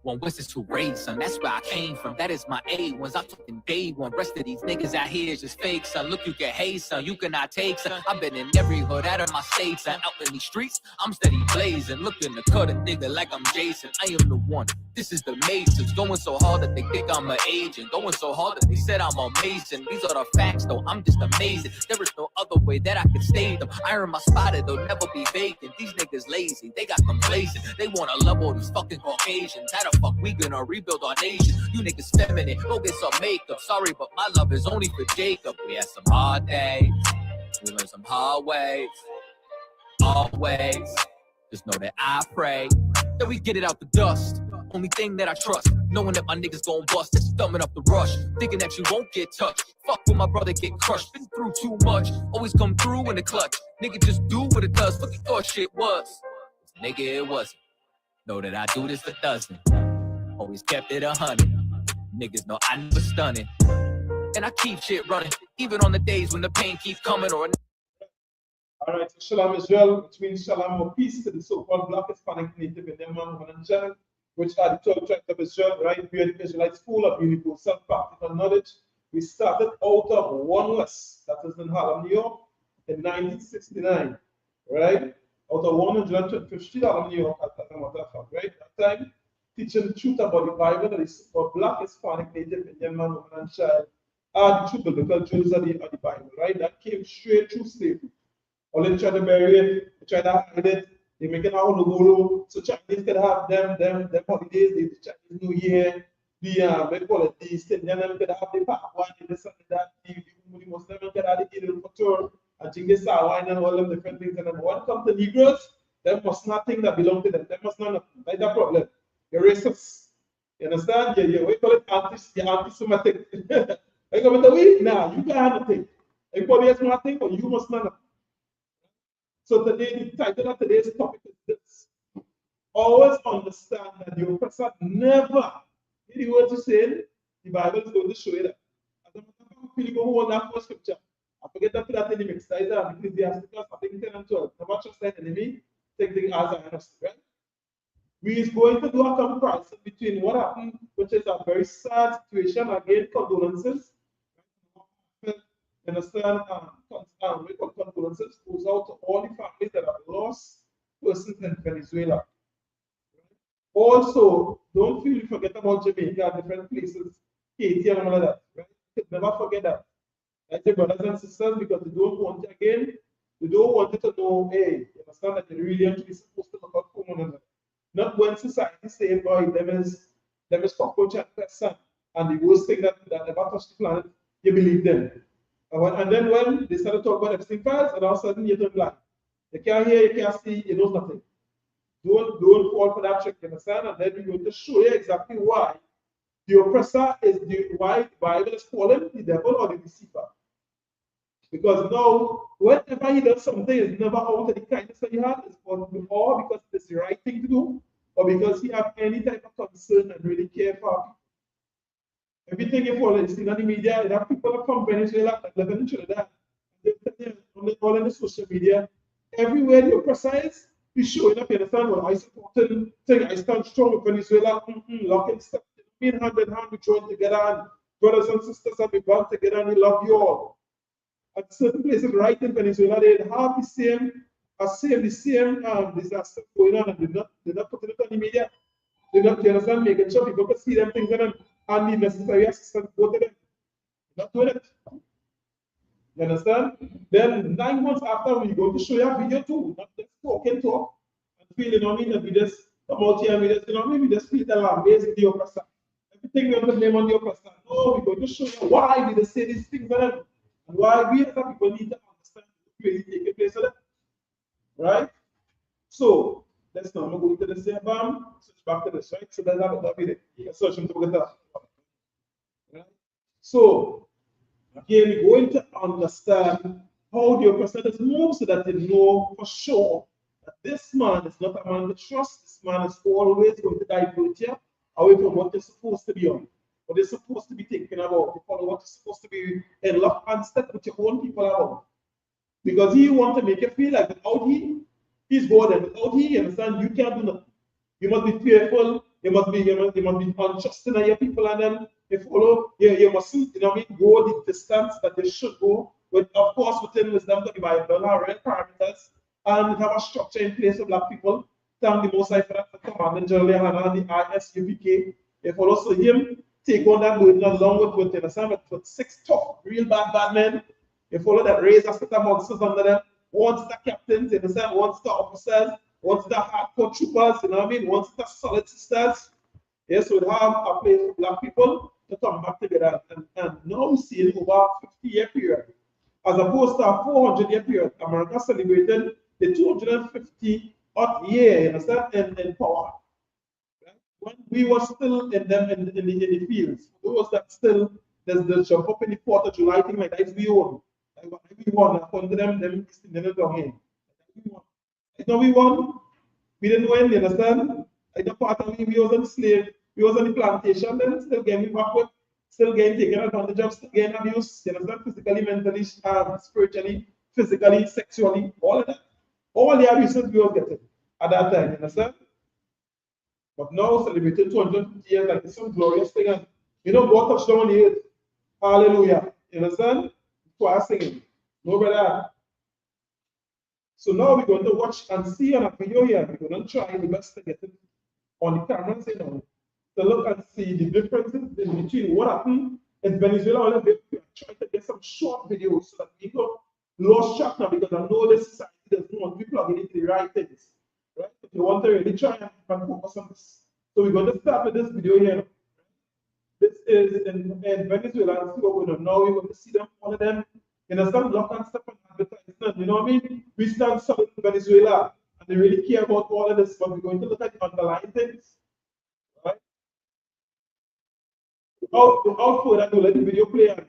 One West is to raise, son. That's where I came from. That is my A1s. I'm fucking day one. Rest of these niggas out here is just fake, son. Look, you can hate, son. You cannot take, son. I've been in every hood out of my state, son. Out in these streets, I'm steady blazing. Looking to cut a nigga like I'm Jason. I am the one. This is the Masons. Going so hard that they think I'm an agent. Going so hard that they said I'm amazing. These are the facts, though. I'm just amazing. There is no other way that I can state them. I earn my spot, it'll never be vacant. These niggas lazy. They got complacent. They wanna love all these fucking Caucasians. How the fuck we gonna rebuild our nation? You niggas feminine, go get some makeup. Sorry, but my love is only for Jacob. We had some hard days, we learned some hard ways. Always, just know that I pray that we get it out the dust. Only thing that I trust, knowing that my niggas gon' bust. That's thumbing up the rush, thinking that you won't get touched. Fuck when my brother get crushed, been through too much. Always come through in the clutch. Nigga just do what it does, what you thought shit was. Nigga, it wasn't. Know that I do this for dozen. Always kept it 100. Niggas know I never stunning. And I keep shit running, even on the days when the pain keeps coming or. Alright, so Shalom Israel, which means Shalom or peace to the so-called Black Hispanic Native Indian man, woman, and child, which are the 12 tribes of Israel, right? We are the Israelites full of universal practical knowledge. We started out of One West, that is in Harlem, New York, in 1969, right? Out of 150 Street, Harlem, New York, at that matter of fact, right? That time, teaching the truth about the Bible, that is for Black Hispanic Native Indian man, woman, and child, are the true biblical jewels of the Bible, right? That came straight through slavery. Or they try to bury it, they try to hide it, they make it out of the world. So Chinese can have them holidays, the Chinese New Year, they call it the Indian can have the Pakwan, this and that, the Muslim can have the Eid al-Fitr, and Genghis Khan and all them different things. And then when it comes to Negroes, they must not think that belong to them. They must not like that problem. You're racist. You understand? Yeah, we call it anti-Semitic. I go with the way? Nah, you can't have nothing. Everybody has nothing, but you must not. So today, the title of today's topic is this. Always understand that the oppressor never, hear the words you say, the Bible is going to show you that. As a matter of fact, we go on that first scripture. I forget that that enemy, Isaiah and Ecclesiastes, I think 10 and 12. Never trust that enemy, take the as I understand, right? We is going to do a comparison between what happened, which is a very sad situation, again, condolences. Understand, condolences goes out to all the families that have lost persons in Venezuela. Also, don't feel you forget about Jamaica, different places, Haiti, and all of that. Right? Never forget that. Like the brothers and sisters, because they don't want it again, they don't want it to know, hey, you understand that you're really actually supposed to look out for one another. Not when society is saying, boy, them is cockroach and person, and the worst thing that ever touched the planet, you believe them. And then when they started talking about Epstein files, and all of a sudden you turn blind. You can't hear, you can't see, you know nothing. Don't fall for that trick, you understand? And then we're going to show you exactly why the oppressor is why the Bible is calling the devil or the deceiver. Because now, whenever he does something, it's never out of the kindness that he has, it's or because it's the right thing to do, or because he has any type of concern and really care for people. Everything you follow, you see on the media, you have people from Venezuela that live in Trinidad. All in the social media. Everywhere the oppressor is, he's showing up, you understand? Well, I support him, I stand strong with Venezuela, locking stuff, hand in hand, we join together, and brothers and sisters, and we band together, and we love you all. at certain places right in Venezuela, they have the same disaster going on, and they're not putting it on the media. They're not, you understand, making sure people can see them things and the necessary assistance go to them. They're not doing it. You understand? Then 9 months after, we're going to show you a video too, not just talk and feel, you know what I mean, that we just come out here and we just, you know what I mean, we just feel the language of the oppressor. Everything we want to blame on the oppressor. No, we're going to show you why we just say these things and why we as a people need to understand what really taking place of them. Right? So let's now go into the same switch back to this, right? So that's that video. You can search into that. Right? So again, we're going to understand how the oppressor is moved so that they know for sure that this man is not a man to trust. This man is always going to divert you away from what you're supposed to be on, what you're supposed to be thinking about, to follow what you're supposed to be in lock and step with your own people about. Because he wants to make you feel like without he's God, and without he, you understand, you can't do nothing. You must be fearful, you must be untrusting of your people and them. You follow, you mustn't, you know what I mean, go the distance that they should go, with of course within wisdom to the Bible, our real parameters, and have a structure in place for black people. Thank the Most High for that commandment, generally, and the ISUPK. You follow, so him take on that burden along with you understand, with 6 tough, real bad men. You follow that raise a set of monsters under them. Once the captains, you understand, once the officers, once the hardcore troopers, you know what I mean, once the solid sisters. Yes, we have a place for black people to come back together. And now we see it over a 50-year period. As opposed to a 400-year period, America celebrated the 250 odd year, you understand, in power. Right? When we were still in the fields, those that still, there's the jump up in the 4th of July thing like that, we won. We won, according to them didn't down here. We won. No, we won. We didn't win, you understand? Like the part of me, we was on slave, we was on the plantation, then still getting backward, still getting taken advantage of, still getting abused, you understand? Physically, mentally, spiritually, physically, sexually, all of that. All the abuses we were getting at that time, you understand? But now celebrating 250 years like it's some glorious thing. And you know, God touched down on the earth. Hallelujah. You understand? Choir singing. No brother. So now we're going to watch and see on a video here. We're going to try the best to get it on the cameras, you know, to look and see the differences in between what happened in Venezuela. We're trying to get some short videos so that people lost track now, because I know this society doesn't want to be plugging into the right things. Right? If you want to really try and focus on this. So we're going to start with this video here. This is in Venezuela, and see what we're doing now. We're going to see them, all of them, in a some lock and step and advertisement. You know what I mean? We stand solid in Venezuela, and they really care about all of this, but we're going to look at the underlying things. Right? Without further ado, let the video play. And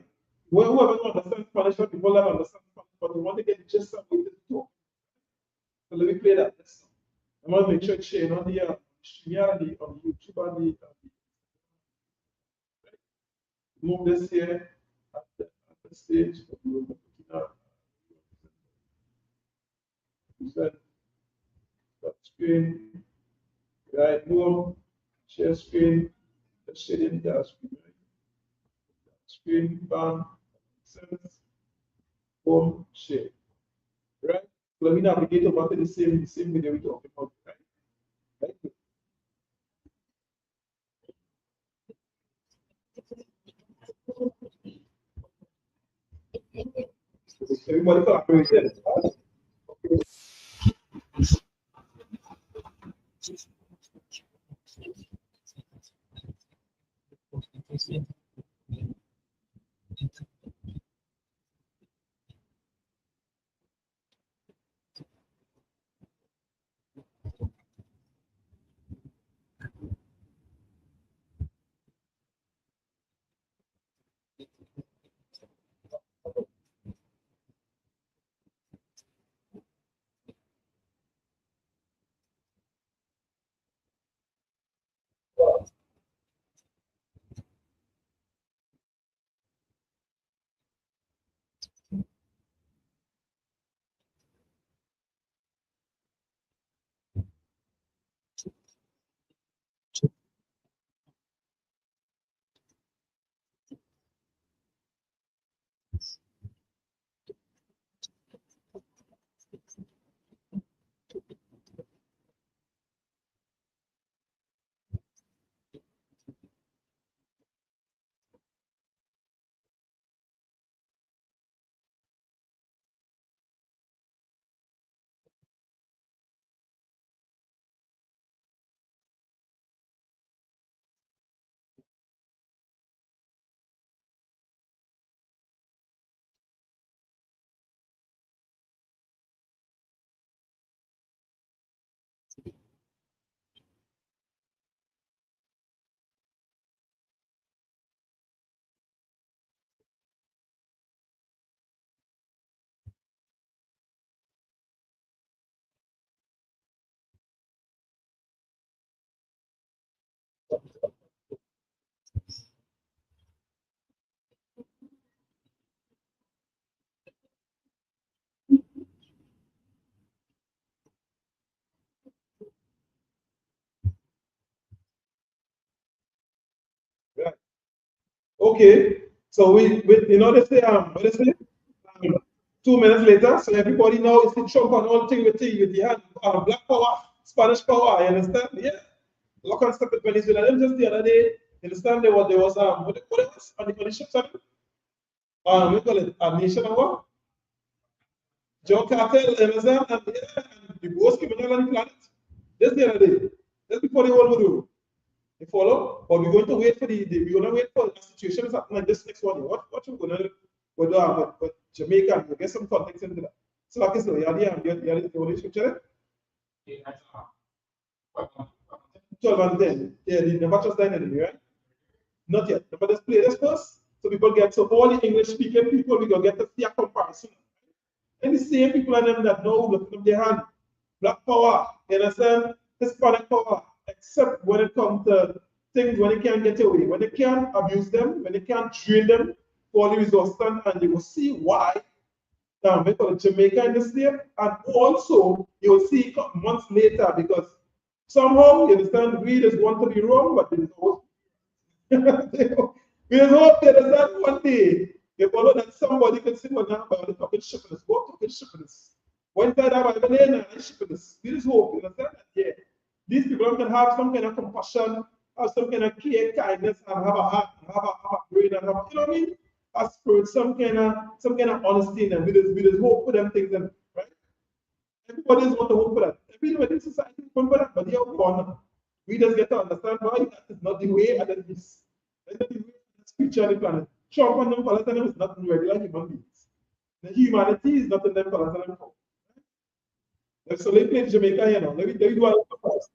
whoever understands Spanish, people that understand Spanish, but we want to get the gist of what they talk. So let me play that. I want to make sure it's sharing on the stream here, on YouTube, and the move this here at the stage. That screen, right? Boom, share screen, let's share in the screen, right? Screen, bam, sense, boom, share, right? So let me navigate over to the same video we're talking about, right? Right? Everybody collaborated. Okay, so you know, they say, what they say? 2 minutes later, so everybody now is the Trump and all thing with the hand, black power, Spanish power, you understand? Yeah. Look and stuff with Venezuela. Them just the other day, you understand, there was what it was on the ship, sorry? We call it a nation of what? Joe Cartel, you understand? And yeah, and the worst criminal on the planet. Just the other day. Just before the World War II. You follow? But we're going to wait for we're going to wait for the situation is happening like this next one. What you going to with Jamaica? You get some context into that. So like I said, you had the only scripture. 12 and 10. Yeah, the never just died enemy, right? Not yet. But let's play this first. So people get, so all the English speaking people, we gonna get to see a comparison. And the same people are them that know looking up their hand. Black power, you understand? Hispanic power, except when it comes to things when they can't get away, when they can't abuse them, when they can't drain them for the resources, and you will see why. Now, because Jamaica in the state, and also you will see months later because somehow you understand we just want to be wrong, but there's always we just hope that there's not one day you follow that somebody can sit one now about the fucking shippers. What fucking shippers? One time I went in and shippers. We just hope, you understand that? Yeah. These people can have some kind of compassion, have some kind of care, kindness, and have a heart, and have a brain, and have, you know what I mean? A spirit, some kind of honesty in them. We just hope for them things, and right? Everybody just want to hope for that. Everybody in society want for that, but they are gone. We just get to understand why that is not the way, and that is the way that's future on the planet. Trump and them fellas and them is not regular human beings. The humanity is not in them fellas and them. So let me play Jamaica here now. Let me do a little first.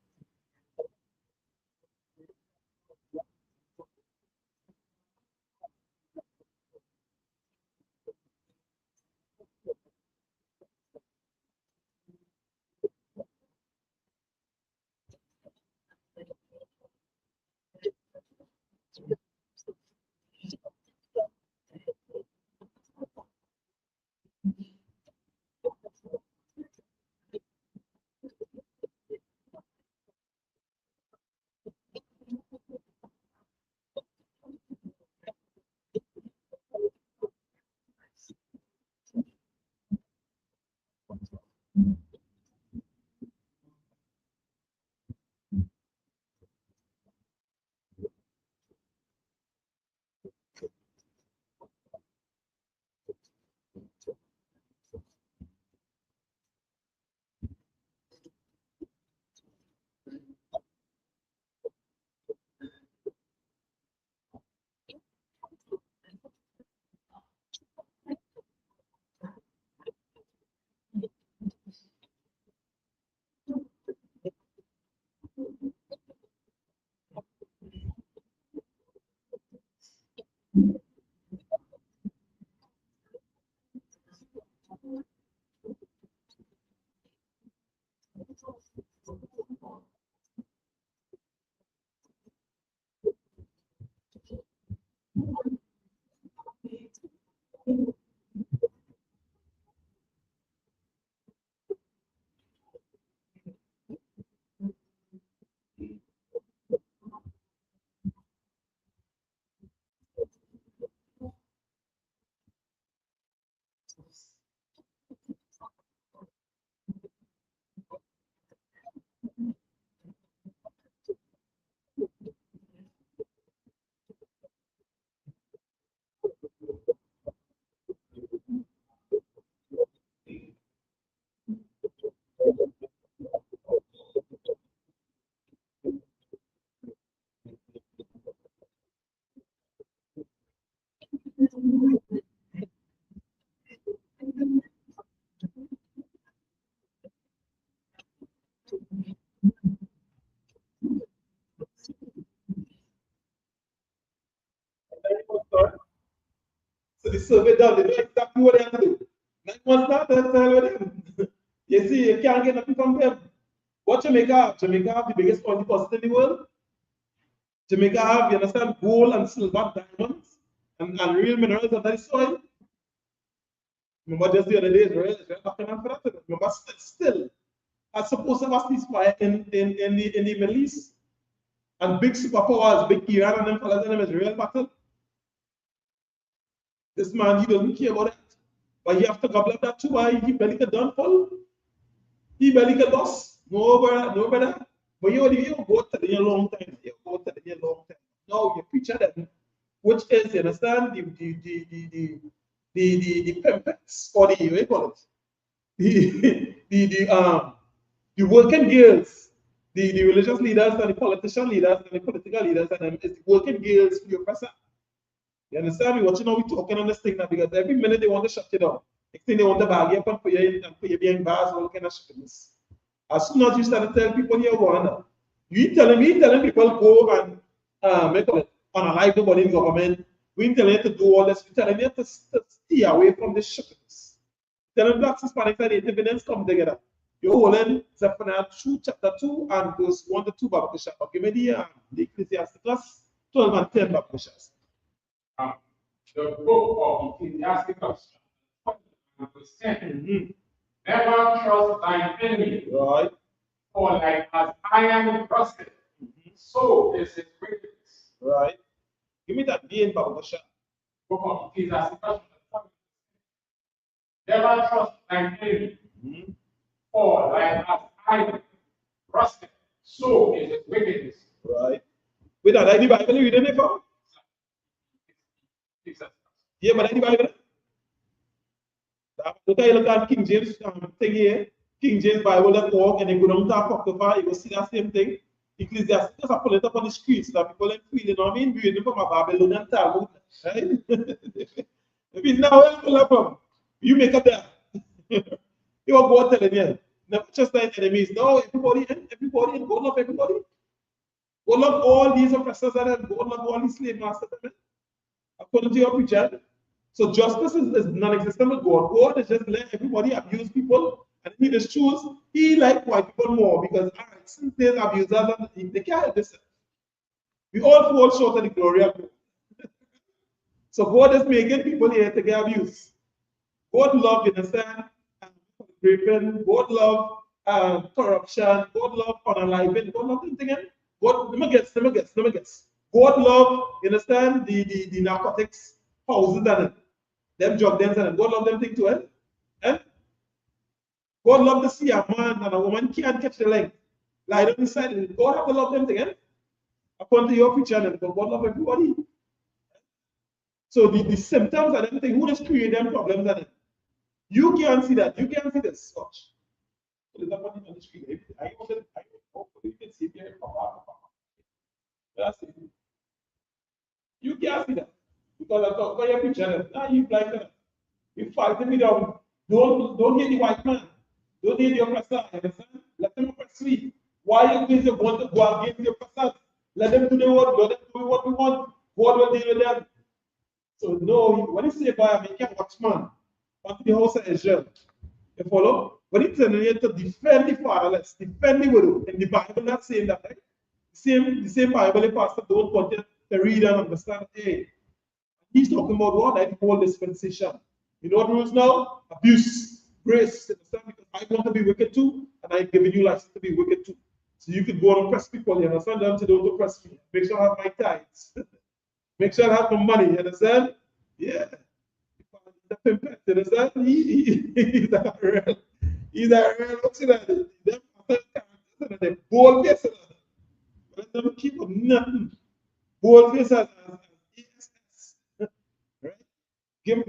So the survey done, they know exactly what they have to do. 9 months now, that's the hell with them. You see, you can't get nothing from them. What Jamaica have? Jamaica have the biggest oil deposit in the world. Jamaica have, you understand, gold and silver, diamonds, and real minerals under the soil. Remember just the other day, Israel talking about that. Remember, still, are supposed to have a ceasefire in the Middle East. And big superpowers, big Iran and them fellas in them Israel battle. This man, he doesn't care about that. But you have to gobble up that too. Why he barely get done full. He barely get lost. No brother. But you go to the long time. You go to the long time. Now you picture that, which is, you understand, the pimpets or the, what do you call it? The working girls, the religious leaders and the politician leaders and the political leaders, and it's the working girls for your oppressor. You understand me? What you know we talking on this thing now, because every minute they want to shut you down. Next thing they want to bag you up and put you behind bars, all kind of shitness. As soon as you start to tell people you're going, you telling people go and unalive nobody in government. We telling you to do all this. We telling you to stay away from this shitness. Telling blacks, Hispanics, and Native Indians come together. You're holding Zephaniah 2, chapter 2, and verse 1 to 2, Bible Bishop. Okay, maybe the Ecclesiasticus 12 and 10, Bible Bishop. The book of Ecclesiasticus, verse 10. Never trust thine enemy, Right. for like as iron rusted, so is his wickedness. Right. Give me that again, Bible Bishop. Book of Ecclesiasticus, never trust thine enemy, for like as iron rusted, so is his wickedness. Right. With that, I the Bible reading it for? Yeah, but I the Bible. Look at King James thing here. King James Bible that walk and they go down to Apocrypha, you will see that same thing. Ecclesiasticus, I pull it up on the screen so that people can feel, you know what I mean? Reading from a Babylonian Talmud. Right? If it's now, where pull up from? You make up there. You will go telling you. Never just like enemies. No, everybody, and God love everybody. God love all these oppressors and God love all these slave masters. According to your preacher. So justice is non-existent with God. God is just let everybody abuse people, and he just choose he like white people more because since there's abusers and they can't help this. We all fall short of the glory of God. So God is making people here to get abused. God love, you understand, raping. God love corruption. God love unaliving. God love anything. God, let me guess. God love, you understand, the narcotics houses and them drug dens and God love them thing too, eh? God love to see a man and a woman can't catch the leg. Lie down beside it. God have to love them thing, eh? According to your preacher, and God love everybody. So the symptoms and everything, who just create them problems and you can't see that. You can't see this. Watch. What is happening on the screen? Hopefully you can see here. That's it. You can't see that. Because I thought, your picture, now you blind that. You fight me down. Don't hit the white man. Don't hit the oppressor. Understand? Let them oppress me. Why you think you want to go against the oppressors? Let them do the work. Let them do what we want. God will deal with them. So no, when you say by a make watchman, onto the house of Israel. You follow? But it's telling you to defend the fatherless, defend the widow. In the Bible, not saying that, right? The same Bible, the pastor don't want you to read and understand. Hey, he's talking about what? Like whole dispensation. You know what rules now? Abuse, grace. Understand? Because I want to be wicked too, and I'm giving you license to be wicked too. So you can go and oppress people. You understand? Don't oppress me. Make sure I have my tithes. Make sure I have my money. You understand? Yeah. You understand? He's a real what's it? Them bold faces. Let them keep up nothing. Bold faces as ESS. Right?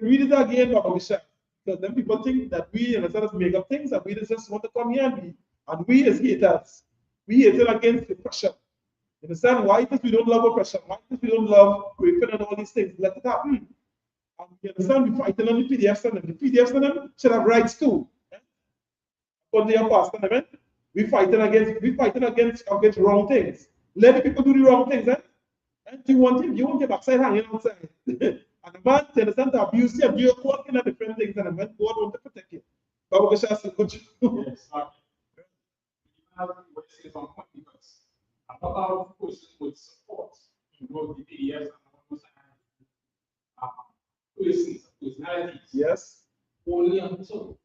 Read it again, Papa Bishop. Because then people think that we understand us make up things and we just want to come here and we as haters. We hate against oppression. You understand why it is we don't love oppression? Why it is we don't love raping and all these things? Let it happen. And you understand we fighting on the PDFs and the PDFs and them should have rights too. According to your pastor, amen? We fighting against wrong things. Let the people do the wrong things, eh? And you want your backside hanging outside. And the man, you understand, to abuse you, you're working at different things, and the man, God wants to protect you. But we're just good. Yes, because a lot of persons would support, the PDFs and persons, personalities. Yes. Only until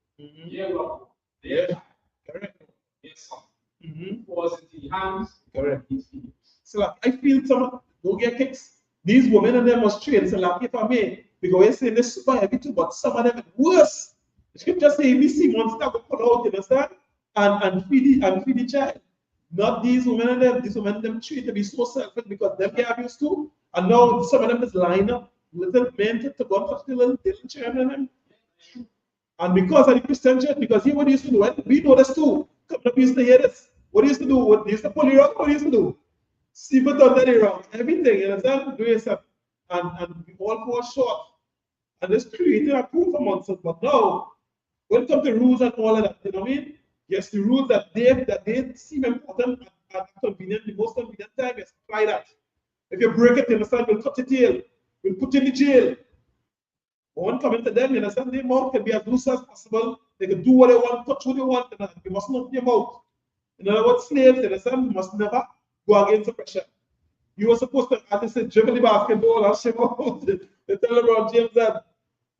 correct. Yes, was in the hands. Correct. So like, I feel some don't get kicks. These women and them must train. So like if I may, Because we're saying this super heavy too, but some of them are worse. The scripture say we see monster go pull out, you understand? And feed the child. Not these women and them. These women and them treat to be so selfish because them get abused too. And now some of them is lying up little men to go and touch the little children and them. And because of the Christian church, because here what they used to do, and we know this too. Coming up, we used to hear this. What they used to do, what they used to pull you around, what they used to do. See but under the wrong, everything, you understand? Do yourself. And we all fall short. And this created a proof amongst us. But now, when it comes to rules and all of that, you know what I mean? Yes, the rules that they seem important and convenient, the most convenient time, yes, apply that. If you break it, you understand, we'll cut your tail, we'll put you in the jail. But when coming to them, you understand, their mouth can be as loose as possible. They can do what they want, touch what they want, and you must not open your mouth. In other words, slaves, you understand, must never go against the pressure. You were supposed to, as I said, dribble the basketball and shame out. They tell LeBron James that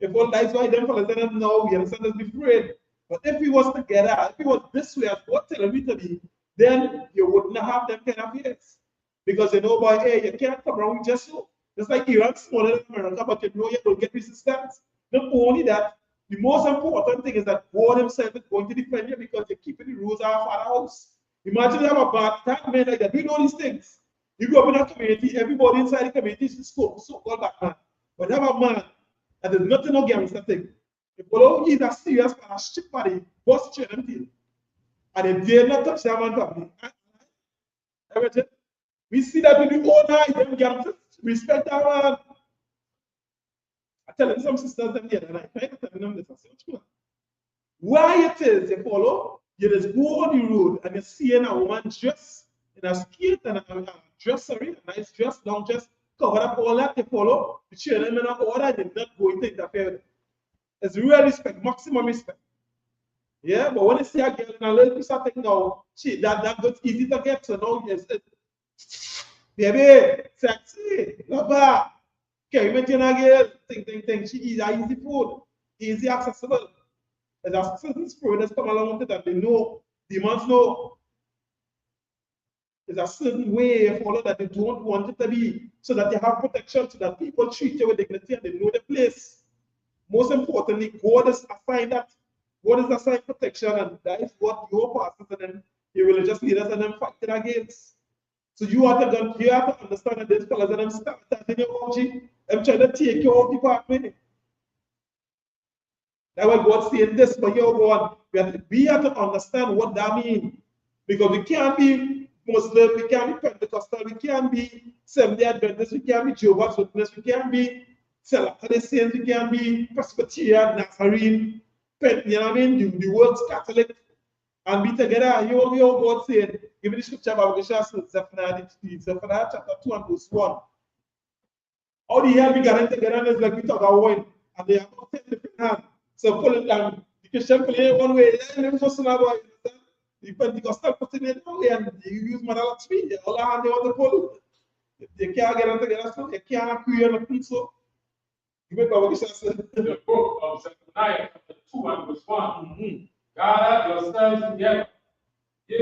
if all dies by them, fellas, then no, you understand, let's be afraid. But if he was together, if he was this way, as God telling me to be, then you wouldn't have them kind of fears. Because you know, boy, hey, you can't come around with just so. Just like Iran smaller than America, but you know you will get resistance. Not only that, the most important thing is that God himself is going to defend you because you're keeping the rules of our Father's house. Imagine you have a bad man like that. We know these things. You grow up in a community, everybody inside the community is so-called black man. But have a man, and there's nothing no gangster thing. If all he's a serious kind of shit body, boss chain and deal. And they dare not touch their man family. Everything. We see that with the own eye, them gangsters respect our man. I tell some sisters them the other night, I tell them this, I say, why it is you follow, you just go on the road and you're seeing a woman dress in a skirt and a dress, sorry, a nice dress, long dress, cover up all that, you follow, the children in order, and you're not going to interfere with it. It's real respect, maximum respect. Yeah, but when you see a girl in a little piece of thing now, that gets easy to get, so now yes, baby, sexy, love her. Okay, you mention a girl, think, she eats easy food, easy accessible. There's a certain spirit that's come along with it that they know, demons know. There's a certain way you follow that they don't want it to be, so that you have protection, so that people treat you with dignity and they know the place. Most importantly, God is assigned that. God is assigned protection, and that is what your pastors and then your religious leaders and them fighting against. So you have to understand that these fellas and them start in your orgy, I'm trying to take you off the pathway. That's why God's saying this, but your God, we have to understand what that means. Because we can't be Muslim, we can't be Pentecostal, we can't be Seventh-day Adventist, we can't be Jehovah's Witness, we can't be Latter-day Saints, we can't be Presbyterian, Nazarene, you know what I mean? The world's Catholic, and be together. You know God said, give me the scripture about Zephaniah chapter 2 and verse 1. How the hell we got together is like we talk about wine, and they have 10 different hands. So pull it down. The Christian pull it one way, and then just about the Pentecostal put it one way, and you use Madalachmi. All the hand they want to pull. They can't get together, so they can't create a pizza. The book of Zephaniah, chapter 2 and verse 1. Gather yourselves together. Yeah.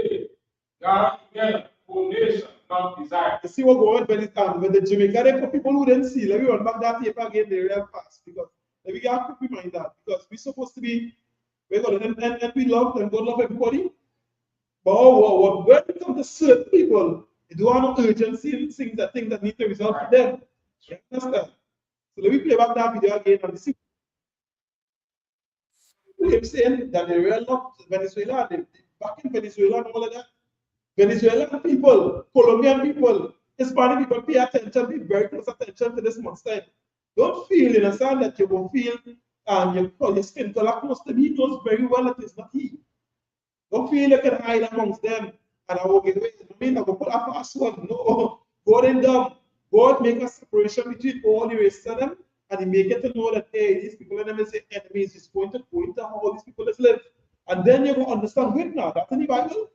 Gather together, O nation, not desire. You see what going on when the Jamaica, they put people who didn't see. Let me run back that tape again, they real fast. Because we got to keep in mind that. Because we're supposed to be, we're going to, and we love, and God love everybody. But when it comes to certain people, you don't have no urgency in things that need to resolve for them. You understand? So let me play back that video again and see. Him saying that they real love Venezuela, they back in Venezuela and all of that. Venezuelan people, Colombian people, Hispanic people pay attention, be very close attention to this month's time. Don't feel, you understand, that you will feel your skin color close to me, knows very well that it's not he. Don't feel you can hide amongst them and I will get away. I mean, I will put a password. No, God ain't dumb. God make a separation between all the races of them, and he make it to know that, hey, these people are never say enemies. He's going to point to how all these people live. And then you will understand, wait now, that's in the Bible.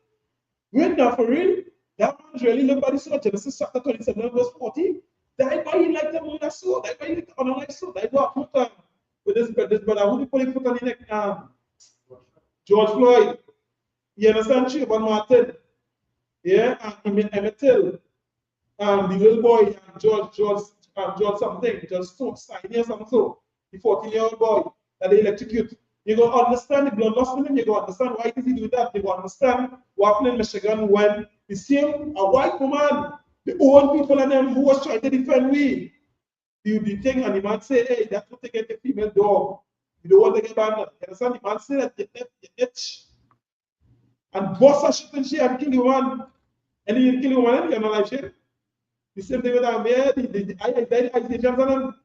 Wait now, for real? That man's really lived by the sword. Genesis chapter 27, verse 40. Died by him like the moon that saw, died by him on a life saw, died by a foot with this brother. Who do you put his foot on the neck? George Floyd. You understand? Trayvon Martin. Yeah, and Emmett Till. The little boy, George George something, just so signing or something so, the 14-year-old boy that they electrocute. You go understand the blood loss in him, you go understand why is he doing that, you go understand what happened in Michigan when the same a white woman, the old people and them who was trying to defend we. The thing and the man say, hey, that's what they get the female dog. You don't want to get banned. You understand? The man say that you itch. And boss a shit and she and kill the woman. And you kill the woman and you're not like shit. The same thing with them, yeah, the Asians and them.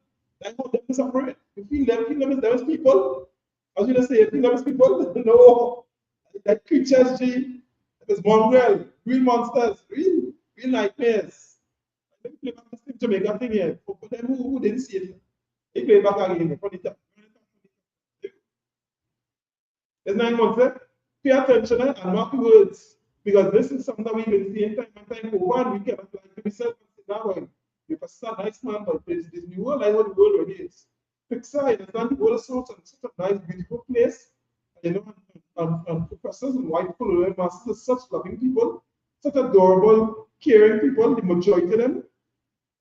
I want them to separate. You feel them as people. As you say, you feel them as people. No. Like creatures, G. It's mongrel, real monsters, real nightmares. Let me play back this thing Jamaica thing here. For them who didn't see it, they play back again for the time. It's 9 months there. Pay attention and mark the words. Because this is something that we've been seeing time and time over, and we cannot like to be self-considered. You can start nice man, but there's this new world, like what the world really is. Pixar, you understand the world is such a nice, beautiful place. You know, and professors and white people, masters, such loving people, such adorable, caring people, the majority of them.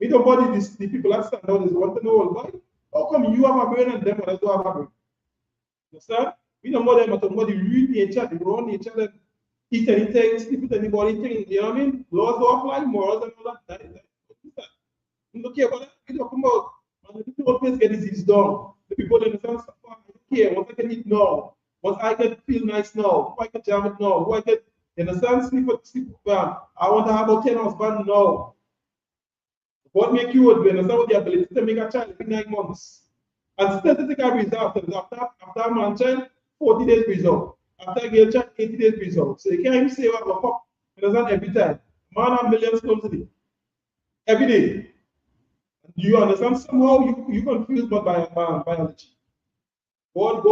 We don't body the people that stand out is want to know why. How come you have a brain and them others don't have a brain? Understand? We don't know them, but the real nature, the raw nature, that eat anything, sleep with anybody, thing, you know what I mean? Laws don't apply, morals and all that. You don't care about that. We talk about, and the people always get disease done. The people in the sense, I don't care what I can eat now. What I can feel nice now, who I can jam it now, who I can, you understand, sleep well. I want to have about 10 husbands now. What make you would be understand what the ability to make a child in 9 months. And statistically result after a man child, 40 days result. After a girl child, 80 days result. So you can't even say what pop, you understand, every time. Man have millions comes a day. Every day. You understand somehow you confused by biology. God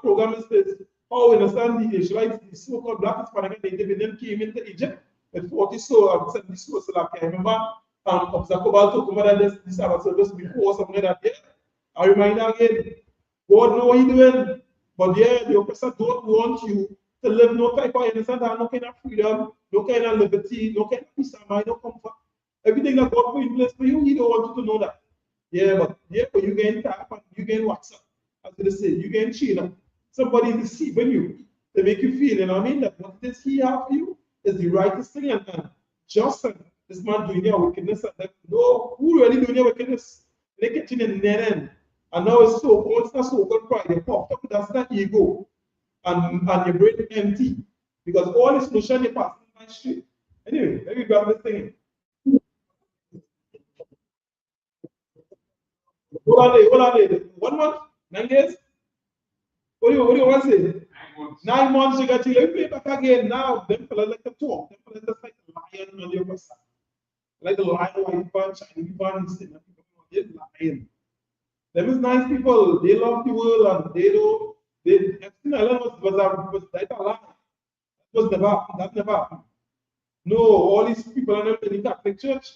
program is this. How understand the Israelites, the so-called black Hispanic native, and then came into Egypt with 40 so 70 so I remember Observable talking about this our service before something like that. Yeah. I remind again, God know what He's doing, but yeah, the oppressor don't want you to live no type of innocent, no kind of freedom, no kind of liberty, no kind of peace of mind, no comfort. Everything that God put in place for you, He don't want you to know that. Yeah, but yeah, but you gain tap and you gain WhatsApp. As they say, you gain China. Somebody deceiving you to make you feel, you know what I mean? That what it is He have for you is the rightest thing and just this man doing your wickedness and that no, who really doing your wickedness? They get in the end. And now it's so once that so-called pride, they popped up, that's that ego. And your brain empty. Because all this notion they pass in my street. Anyway, let me grab this thing. What are they? 1 month? 9 days? What do you want to say? 9 months. 9 months you got to pay back again. Now them fellas like to talk. Them fellas just like the lion on the other side. Like the lion white bunch and the bunch they're lying. Them is nice people. They love the world and they don't everything I learned was like a lie. That never happened. No, all these people are in the Catholic Church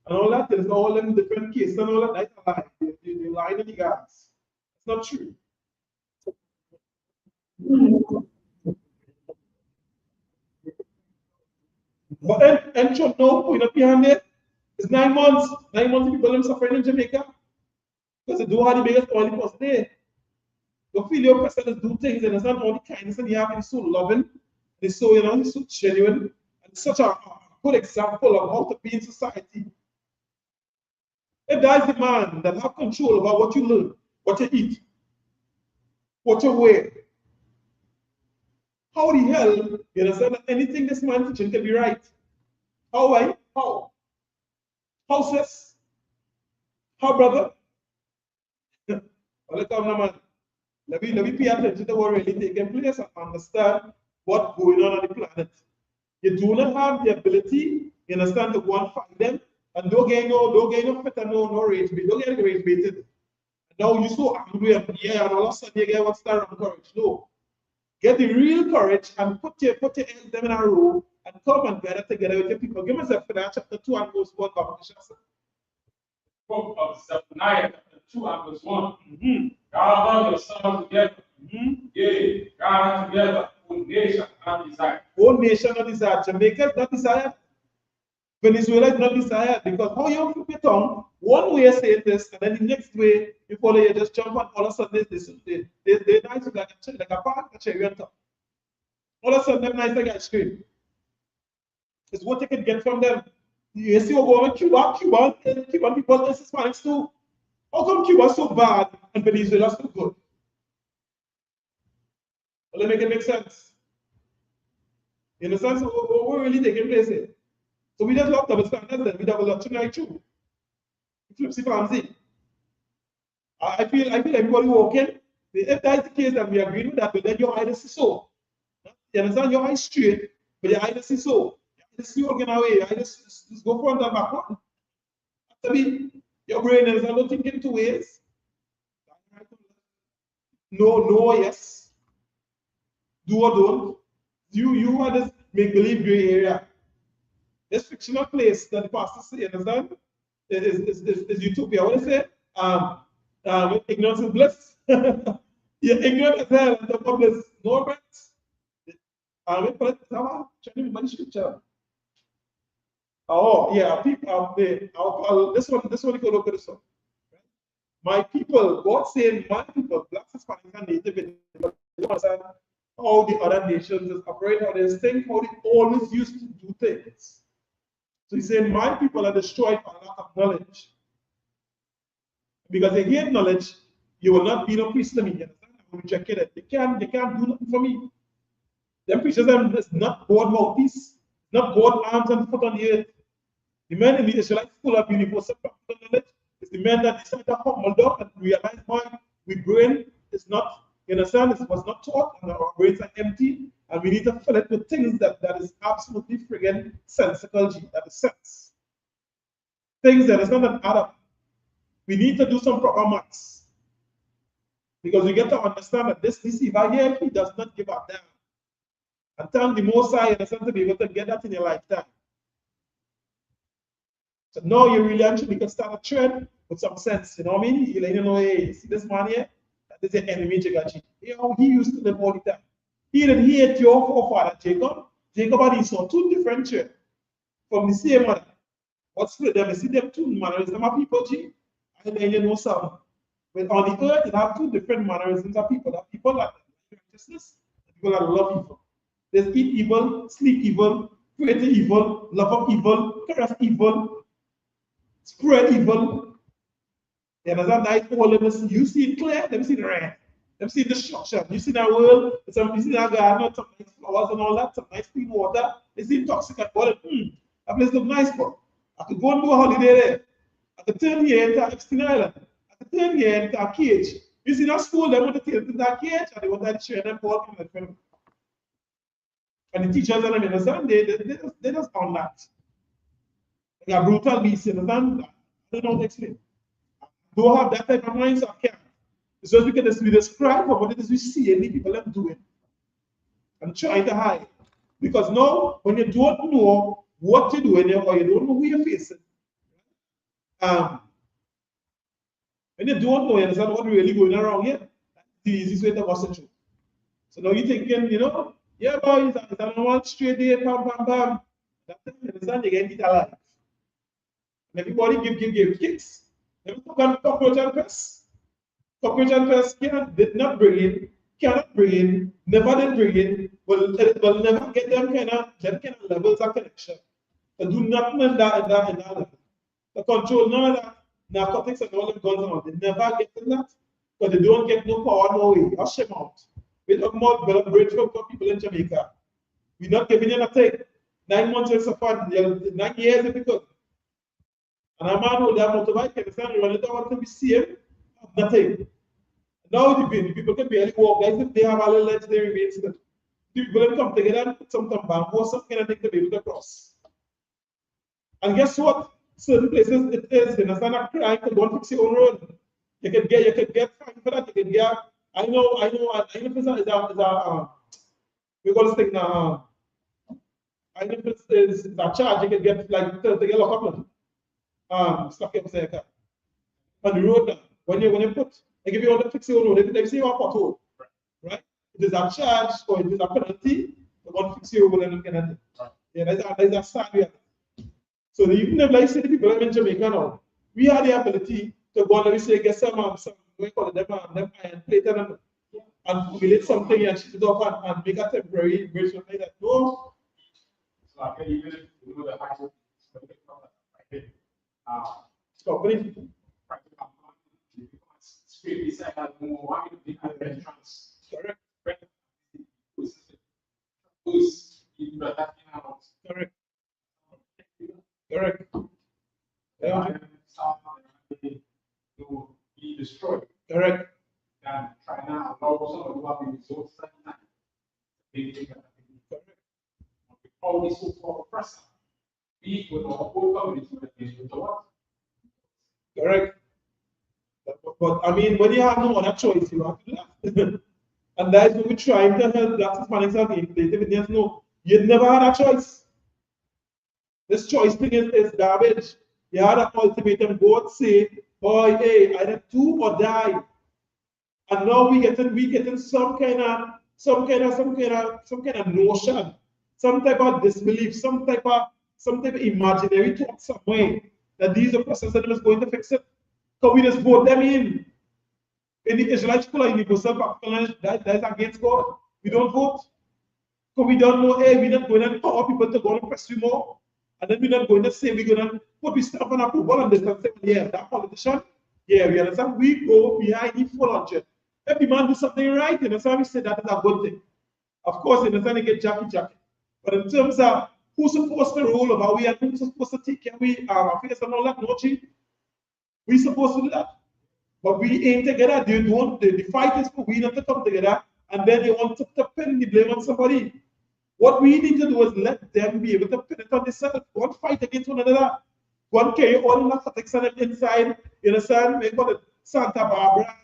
and all that, there's all them different cases and all that, that's a lie. They lie to the guys. It's not true. But and Trump now putting up behind it. It's 9 months. 9 months people are suffering in Jamaica. Because they do have the biggest only person there. You feel your person do things and it's not all the kindness and you have, it's so loving, it's so, you know, it's so genuine, and it's such a good example of how to be in society. If that is the man that have control over what you learn, what you eat, what you wear, how the hell you understand that anything this man teaching can be right? How I? How? How sis? How brother? Well, come now, man. Let me pay attention to what really taking place and understand what's going on the planet. You do not have the ability, you understand, to go and find them, and don't get no fit and no rage bait. Don't get rage baited. Now you're so angry and yeah, and all of a sudden you get what's that courage. No. Get the real courage and put your hands them in a row and come and gather together with your people. Give me Zephaniah chapter 2 and verse 1. Book of Zephaniah chapter 2 and verse 1. Gather yourselves together. Yea, gather together, O nation and desire. O nation and desire. Jamaica is not desire. Venezuela is not desired because how you flip your tongue, one way you say this, and then the next way you follow, you just jump and all of a sudden they nice like a park, a cherry on top. All of a sudden, they're nice like ice cream. It's what you can get from them. You see, we're going to Cuban people, this Hispanics too. How come Cuba so bad and Venezuela so good? Well, let me make sense. You understand? So we're really taking place here. So we just love double standards then. We double luxury like true. Flipsy fancy. I feel everybody walking. If that's the case, then we agree with that, but then your either see so. You understand? Your eye straight, but your either see so. You see walking away, I just go front and backward. I mean, your brain is not thinking two ways. No, yes. Do or don't. You are this make-believe gray area. This fictional place that the pastor say, understand? Is utopia. What is it? Ignorance is bliss. You're ignorant as hell and the public is no right. We put it down, checking the scripture. Oh, yeah, people this one you go look at this one. My people, God saying my people, blacks, Hispanics, and native, understand how the other nations is operate, how they think, how they always used to do things. So he's saying, my people are destroyed for lack of knowledge. Because they hate knowledge, you will not be no priest to me. You understand? I'm rejecting it. They can't do nothing for me. Them preachers is not God mouthpiece, not God arms and foot on the earth. The men in the Israelite school of universal practical knowledge is the men that decided to humble down and realize why we brain is not, you understand, it was not taught and our brains are empty and we need to fill it with things that is absolutely friggin' sensical, that is sense. Things that is not an add up. We need to do some proper maths. Because we get to understand that this deceiver here, he does not give up damn. And thank the Most High, understand, to be able to get that in your lifetime. So now you really actually can start a trend with some sense, you know what I mean? You know, hey, see this man here? That is the enemy Jagachi. You know, he used to live all the time. He didn't hate your forefather Jacob. Jacob and Esau, two different children from the same mother. What split them? You see them two mannerisms of people, G. And then you know some. But on the earth, you have two different mannerisms of people. That people that righteousness, people that love evil. There's eat evil, sleep evil, pray to evil, love of evil, caress evil, spread evil. You understand? That all of us, you see it clear, them see the red, them see destruction. You see that world, you see that garden, some nice flowers and all that, some nice clean water. They see toxic and water. That place look nice, bro. I could go and do a holiday there. I could turn here into Epstein Island. I could turn here into a cage. You see that school, they want to take it into that cage and they want to share them all in the film. And the teachers and them, understand, they just on that. They are brutal beasts, you understand? I don't know how to explain. Don't have that type of mind, so I can't. It's just because we describe what it is we see and people are doing. And trying to hide. Because now, when you don't know what you're doing or you don't know who you're facing, when you don't know, you understand what's really going around here, that's the easiest way to watch the truth. So now you're thinking, you know, yeah, boy, it's a normal straight day, bam, bam, bam. That's it, you understand, you get it alive. And everybody give kicks. Never forget cockroach and pest. Cockroach and pest did not bring in, cannot bring in, never did bring in, will never get them kind of levels of connection. They do nothing in that level. The control, none of that. Narcotics and all the guns and all, they never get in that. Because they don't get no power, no way. Or shame out. We talk about great for people in Jamaica. We're not giving you a take. 9 months is support, 9 years if you could. And a man who have motorbike can stand run it over to be safe, nothing. Now the people can barely walk. Guys, if they have a little legs, they remain still. The people can come together and put some bamboo or something and take the baby to cross. And guess what? Certain places it is, you understand, a crime to go and fix your own road. You can get fined for that. You can get. I know. We call this thing now. I know if it's a charge. You can get like to get locked up. Stuck up say that. On the road now, when you put, they give you all the fix your road. They say you are pothole, right? It is a charge or it is a penalty to go and fix your road and anything. Yeah, there's a standard. So even if, like, say, the people in Jamaica now, we have the ability to go and, let me say, get some we call it them iron plate and formulate something and ship it off and make a temporary version like that. No. So I can even do the actual Company. Straight beside that more one restaurants. Correct. Correct. Correct. To be destroyed. Correct. And try now allow some of what we resort time. All these so-called oppressors, we with our whole community with the what? Correct. But I mean, when you have no other choice, you have to do that. And that's what we're trying to help Black Hispanics again. They know you never had a choice. This choice thing is garbage. You had an ultimatum. God say, boy, hey, either do or die. And now we getting some kind of notion, some type of disbelief, some type of imaginary thought somewhere that these are processes that is going to fix it. So we just vote them in. In the Israelite school, universal African that is against God. We don't vote. So we don't know, hey, we're not going to empower people to go and pursue more. And then we're not going to say we're going to put we stamp on approval on this and say, yeah, that politician, yeah, we understand. We go behind the 400. If the man do something right, you understand, we say that is a good thing. Of course, you understand, they get Jackie. But in terms of who's supposed to roll over, we are supposed to take care of our affairs and all that, no cheat. We're supposed to do that. But we ain't together. They don't, the fight is for we not to come together, and then they want to pin the blame on somebody. What we need to do is let them be able to pin it on themselves. Go and fight against one another. Go and carry all the narcotics inside, you understand? They call it Santa Barbara,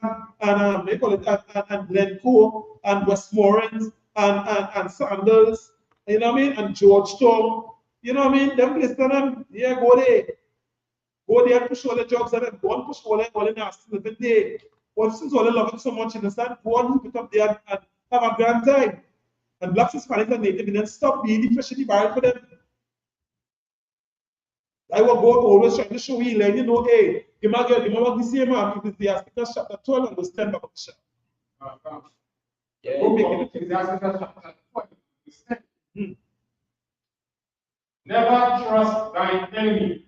and they call it and Glencoe, and Westmoreland, and Sandals, you know what I mean? And Georgetown, you know what I mean? Them places, yeah, go there. Go there and push all the jobs and then go and push all the nasty living there. But since all the love it so much, you understand? Go and hook it up there and have a grand time. And Blacks, Hispanics, and Native Indians stop being the fish in the barrel for them. I will go always trying to show you, like, you know, hey, give me the same man, because they are chapter 12 and verse 10 back to Never trust thine enemy,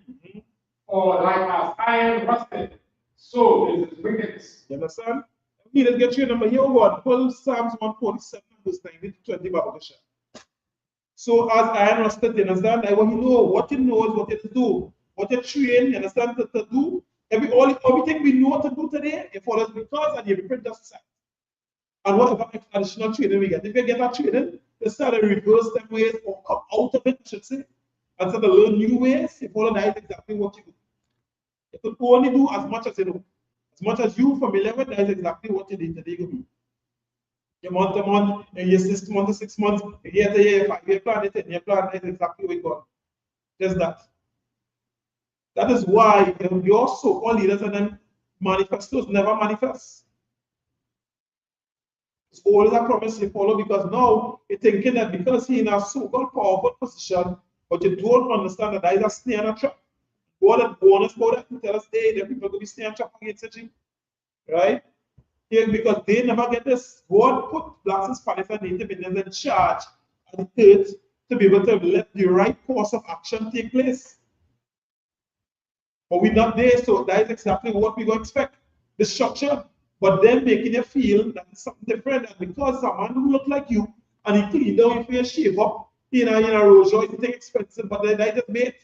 or like as iron rusted, so is his wickedness. You understand? Let's get you a number here. What? Pull Psalms 147, verse 19 to 20 back to So as iron rusted, you understand? Like what you know, what you know is what you do, what you train, you understand, to do. Everything we know to do today, it follows because and you repeat the same. And whatever additional training we get, if you get that training, you start to reverse them ways or come out of it, I should say, and start to learn new ways. You follow that is exactly what you do. You could only do as much as you know. As much as you're familiar with, that is exactly what you did today. Your month to month, your 6 months to 6 months, year to year, 5-year plan, your 10-year plan, that is exactly what you got. Just that. That is why your so-called leaders and then manifestos never manifest. It's always a promise you follow because now you're thinking that because he's in a so-called powerful position, but you don't understand that is a snare and a trap. God had warned us about that to tell us, hey, there are people going to be snare and trap against it, right? Here, because they never get this. God put Blacks, Hispanics, and Native Indians in charge of the earth to be able to let the right course of action take place. But we're not there, so that is exactly what we're going to expect. The structure, but then making you feel that it's something different. And because someone who look like you and he clean down if you shave up in a Rolls Royce, it's expensive, but then I just made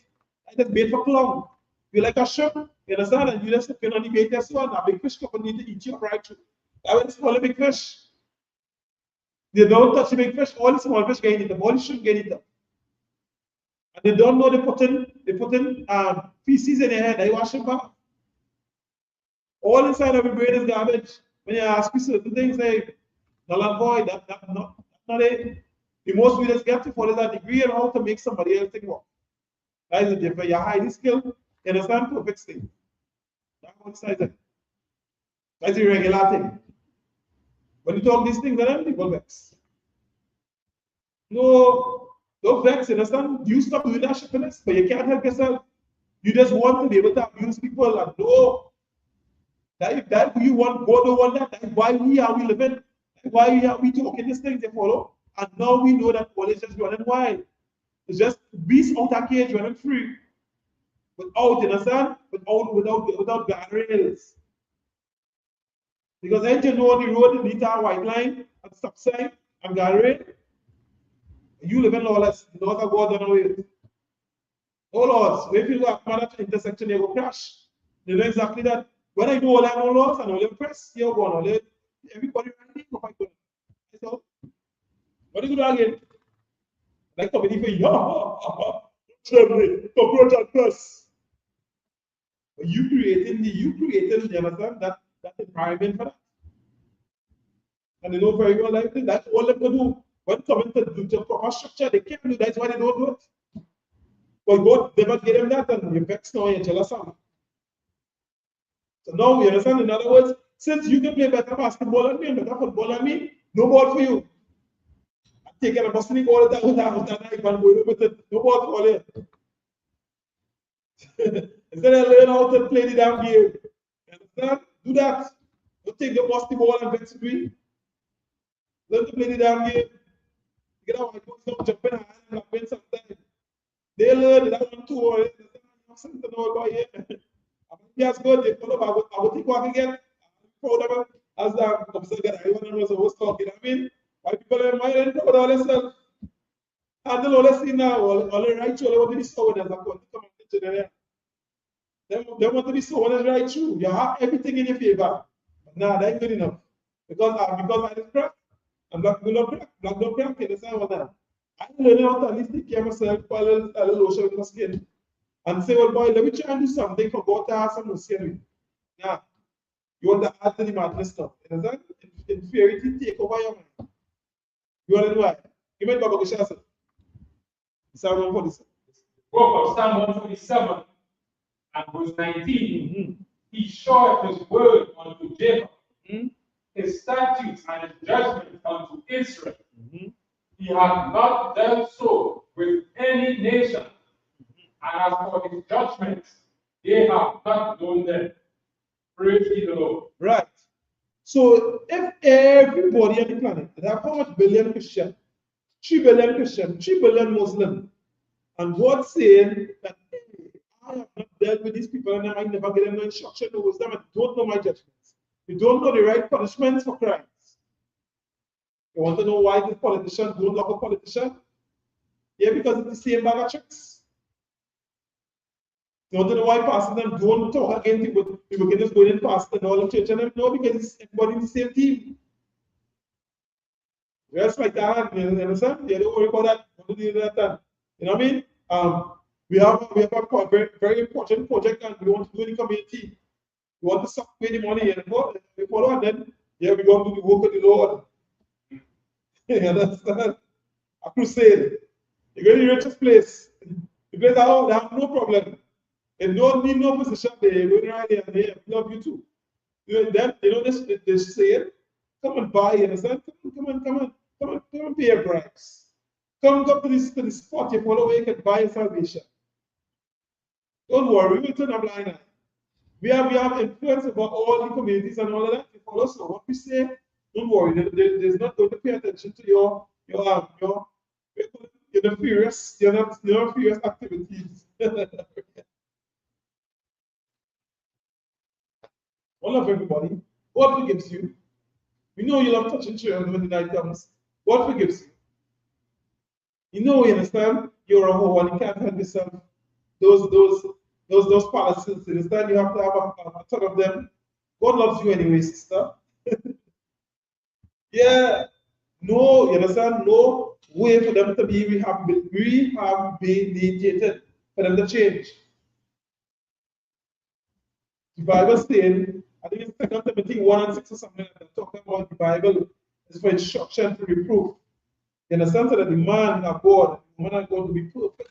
for clown. You like a shirt, you understand? And you just depend on the bait as well. A big fish company need to eat you right through. That was called a big fish. They don't touch the big fish, all the small fish get it, all the shrimp get it. And they don't know they put in feces in their head, they wash them back. All inside of your brain is garbage. When you ask me certain things, like, no, boy, that's not it. The most we just get to for is a degree on how to make somebody else think work. That is the difference. You're highly skilled, you understand perfect thing. That's what size it. That's the regular thing. When you talk these things, then people vex. No, don't vex, you understand? You stop doing that shit, but you can't help yourself. You just want to be able to abuse people and no. That you want God don't want that. That's why we are we living. That's why we are we talking these things they follow. And now we know that all is just running wild. It's just beast out of cage running free. Without, you understand? Without guardrails. Because then you know the road needs a white line and stop sign and guardrail. You live in lawless, the laws of God don't know it. All laws, if you go at that intersection, you go crash. They know exactly that. When I do all that laws and all the press, you're going to let everybody go fight for it. So, what do you do again? Like somebody say, yeah, Germany, cockroach and press. You created, you understand, that environment for that. And they know very well like that's all they can do. When coming to do the proper structure, they can't do that's why they don't do it. But God never gave them that and you vex now and you jealous of. So now you understand, in other words, since you can play better basketball than me and better football than me, no ball for you. I'm taking a busting ball with that knife and going with it, no ball for you. Instead of learning how to play the damn game, you understand? Do that. Don't take the busting ball and vex me. Learn to play the damn game. Get out and go jump in and win sometimes. They learn that one too, or something to know about here. Yes, good. They follow I would think what again. I'm proud of them as the observer. I want to know what's talking. I mean, why people are mind proud of themselves. And the Lord see now, all the right you want to be so as a come to the they want to be so as right true. You have everything in your favor. Nah, that ain't good enough. Because I just crack. I'm not going to crack. Black don't crack. That's how that. I'm learning how to at least take care of myself, a little lotion in my skin. And say, well, boy, let me try and do something for God to have some skin. Yeah. You want to add to the madness stuff. You understand? Inferiority take over your mind. You want to know why? You might Baba Gosha say. Psalm 147. Book of Psalm 147 and verse 19. He showed his word unto Jacob, his statutes and his judgments unto Israel. He hath not dealt so with any nation, and as for his judgments, they have not known them. Praise ye the Lord. Right. So if everybody on the planet, there are how much billion Christian? 3 billion Christian, 3 billion Muslim, and God saying that hey, I have not dealt with these people and I might never get them no instruction or wisdom and don't know my judgments. You don't know the right punishments for crimes. You want to know why the politicians don't love a politician? Yeah, because it's the same bag of tricks. You want to know why pastors them don't talk against people can just go in and fast and all of church and them? No, because it's everybody in the same team. Just like that, you understand? Yeah, don't worry about that. Don't do that. You know what I mean? We have a very, very important project and we want to do in the community. We want to suck away the money and we follow and then yeah, we want to do the work of the Lord. You understand? A crusade. You go to the richest place. The place that they have no problem. And don't need no position there. You're going right there and they love you too. Then you know this saying, come and buy, you understand? Come and pay your bribes. Come to this spot you follow where you can buy your salvation. Don't worry, we will turn a blind eye. We have influence over all the communities and all of that. You follow, so what we say, don't worry, there's not going to pay attention to your nefarious activities. All of everybody, God forgives you. We know you love touching children when the night comes. God forgives you. You know, you understand, you're a hoe and you can't help yourself. Those policies, you understand, you have to have a ton of them. God loves you anyway, sister. Yeah. No, you understand? No way for them to be rehabilitated, for them to change. The Bible saying, I think it's 2 Timothy 1:6 or something like that, talking about the Bible is for instruction to reproof. You understand that the man of God, the woman of God to be perfect.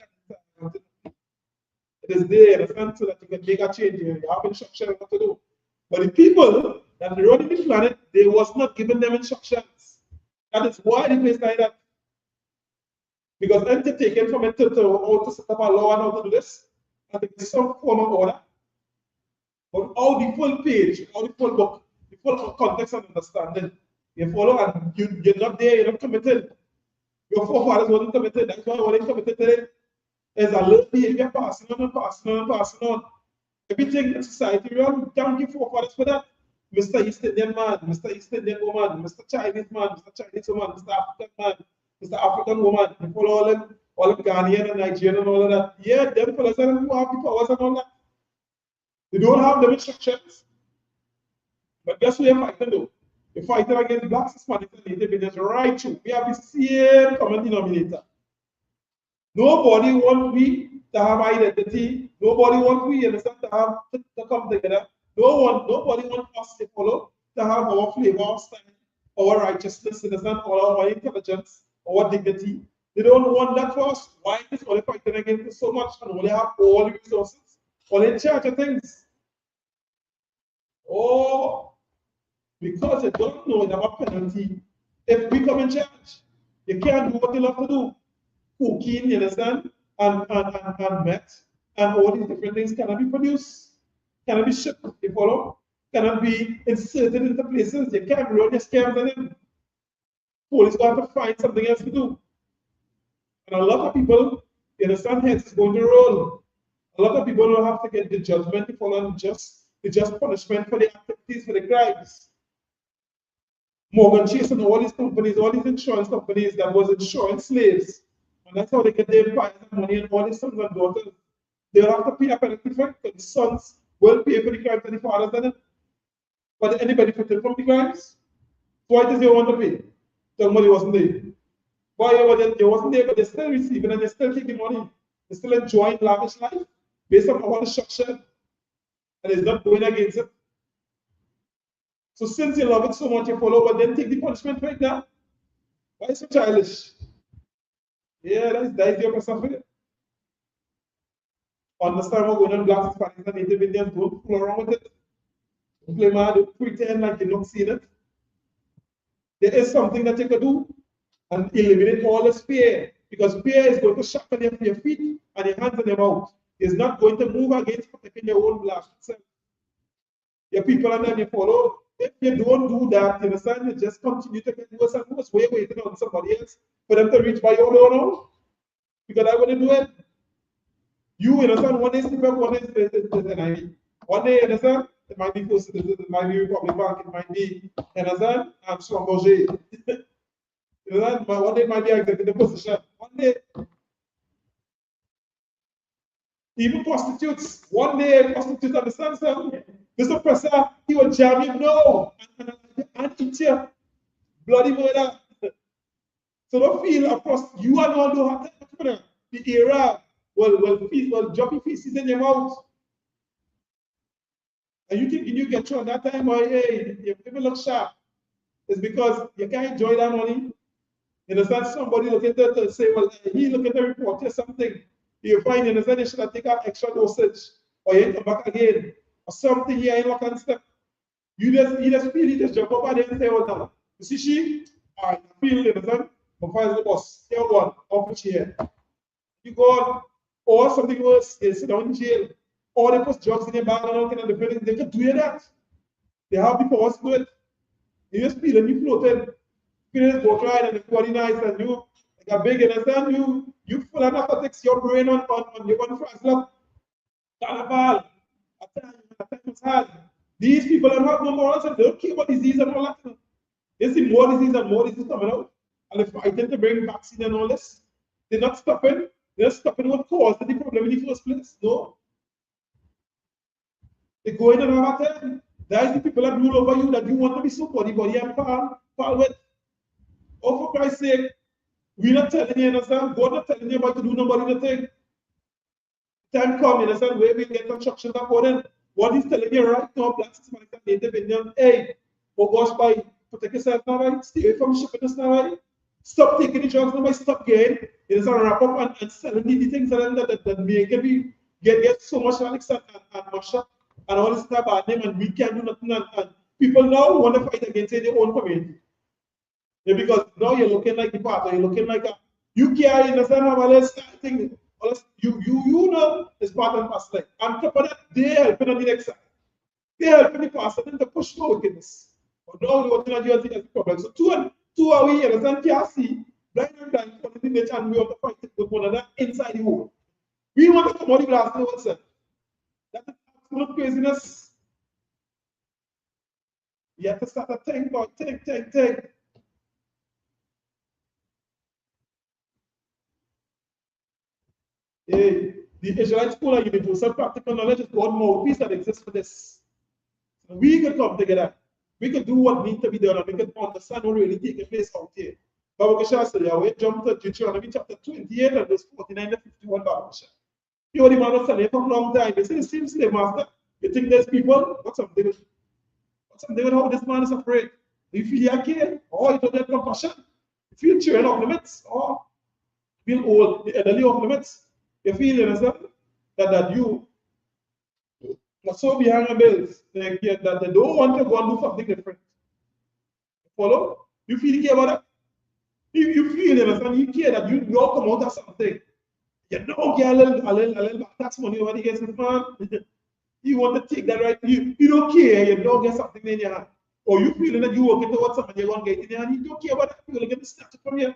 It is there, understand, so that you can make a change. You have instruction what to do. But the people that are running the planet, they was not giving them instructions. That is why the place like that. Because then they taken from it to set up a law and how to do this. and there is some form of order. But all the full page, all the full book, the full context and understanding, you follow, and you're not there, you're not committed. Your forefathers wasn't committed, that's why when they committed to it, there's a little behavior passing on and passing on and passing on. Everything in society, we all thank you forefathers for that. Mr. East Indian man, Mr. East Indian woman, Mr. Chinese man, Mr. Chinese woman, Mr. African man, Mr. African woman, you follow all them Ghanaian and Nigerian and all of that. Yeah, them fellas are who have the powers and all that. They don't have them instructions. But guess what you're fighting though? You're fighting against blacks, Hispanics, and Native Indians right through. We have the same common denominator. Nobody wants we to have identity. Nobody wants we, understand, to come together. Nobody wants us to follow, to have our flavor, our style, our righteousness, understand, our intelligence, our dignity. They don't want that for us. Why is only fighting against so much and only have all the resources, all in charge of things? Oh, because they don't know they have a penalty if we come in charge. You can't do what you love to do. Cooking, you understand, and met, and all these different things cannot be produced, cannot be shipped, you follow, cannot be inserted into places. You can't run your scams on them. Police got to find something else to do. And a lot of people, you understand, heads is going to roll. A lot of people will have to get the judgment to follow the just punishment for the activities, for the crimes. Morgan Chase and all these companies, all these insurance companies that was insuring slaves. And that's how they get their empires and money and all these sons and daughters. They will have to pay a penalty for it because the sons will pay for the crimes and the fathers done it. But anybody benefited from the crimes? So why does they want to pay? The money wasn't there. Why they wasn't there, but they're still receiving and they're still taking money. They're still enjoying lavish life based on our structure. And it's not going against it. So since you love it so much, you follow, but then take the punishment right now. Why so childish? Yeah, that is your perspective. Understand what's going on, blacks, Hispanics, and Native Indians. Don't fool around with it. Don't play mad, don't pretend like you're not seeing it. There is something that you can do and eliminate all this fear. Because fear is going to shackle your feet and your hands and your mouth. It's not going to move against protecting your own blast itself. Your people and then you follow. If you don't do that, you understand, you just continue to get worse and worse. We're waiting on somebody else for them to reach by your door now. Because I wouldn't do it. You understand, one day sleep up, one day is NIV. One day, you understand, it might be First Citizens, it might be Republic Bank, it might be, you understand, Schlumberger. You understand, one day it might be executive position. One day, even prostitutes, one day prostitutes understand something. This oppressor, he will jam you, no, and eat you. Bloody murder. So don't feel across, you are not doing the era will drop your feces in your mouth. And you think you get through that time, or hey, you people look sharp. It's because you can't enjoy that money. You understand? Somebody looking to say, well, he looking to report you something. You find, you understand, you should have taken extra dosage, or you come back again, or something here in local step. You just feel you just jump up there and say, well, now, you see, she, all right, I feel, you understand? Confide the boss, here one, off the chair. You go on, or something worse, they sit down in jail, or they put drugs in your bag and all kind of different things. They can do that. They have the powers to do it. You just feel and you floated. Feeling boat ride and the 49s and you like a big understand you full of narcotics, your brain on your one frazzle. Carnival. At times hard. These people are not no morals and they don't care about disease and all that. They see more disease coming out. And they're fighting to bring vaccine and all this. They're not stopping. They're stopping what caused the problem in the first place. No. They're going on our time. That is the people that rule over you that you want to be so body and fall with. Oh, for Christ's sake, we're not telling you, understand? God not telling you what to do, nobody nothing. Time come, you understand, where we get instructions according. What he's telling you right now, blacks, Hispanics, and Native Indian, hey, for gosh, by protect yourself now, right? Stay away from shipping us now, right? Stop taking the drugs now, stop getting. It is a wrap up and selling the things that make it get so much Alex and Masha and all this stuff bad name, and we can't do nothing. And people now want to fight against their own community. Yeah, because now you're looking like the part, you're looking like a, you can't understand how all this thing, You know it's part and parcel. Like, on top of that, they helping on the next side. They helping the pastor to push the wickedness. But now what you know, the problem. So two are we here, and can't see blind and blind for the nature, and we want to fight it with one another inside the hole. We want to come out the glass and what's that? That is absolute craziness. You have to start a thing about thing. The Israelite school of universal practical knowledge is God's mouthpiece that exists for this. So we could come together. We could do what needs to be done, and we could understand what really taking place out here. Bible says, we jump to Deuteronomy chapter 28 and verse 49 to 51. You the man was telling you for a long time. They say the same slave master. You think there's people? What's something with how this man is afraid? Do you feel you care? Or you don't have compassion? You feel children off limits? Or you feel old, the elderly off limits? You feel, you understand, that you are so behind your bills that they don't want to go and do something different. Follow? You feel you care about that? You feel, you understand, you care that you don't come out of something. You don't get a little tax money over the years, man. You want to take that right? You don't care, you don't get something in your hand. Or you feeling that you working towards something you're going to get in your hand, you don't care about that. You're going to get the snatch from you.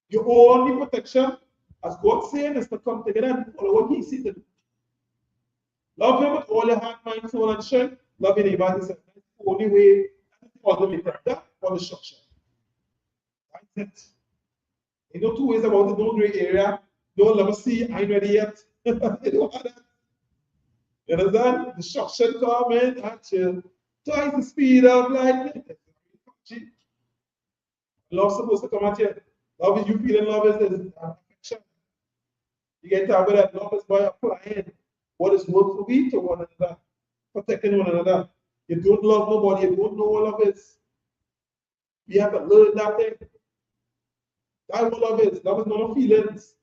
Your only protection, as God saying, is to come together and follow what He sees to do. Love Him with all your heart, mind, soul, and strength. Love your neighbor. That's the only way, ultimately, that or destruction. That's it. You know, two ways about it, no gray area. Don't let me see, I ain't ready yet. You don't have that. You understand? Destruction coming at you. Twice the speed of light. Love's supposed to come at you. Love is you feeling love is affection. You get tired with that. Love is by applying what is work for we to one another, protecting one another. You don't love nobody, you don't know what love is. You have to learn that thing. That's what love is. Love is not of feelings.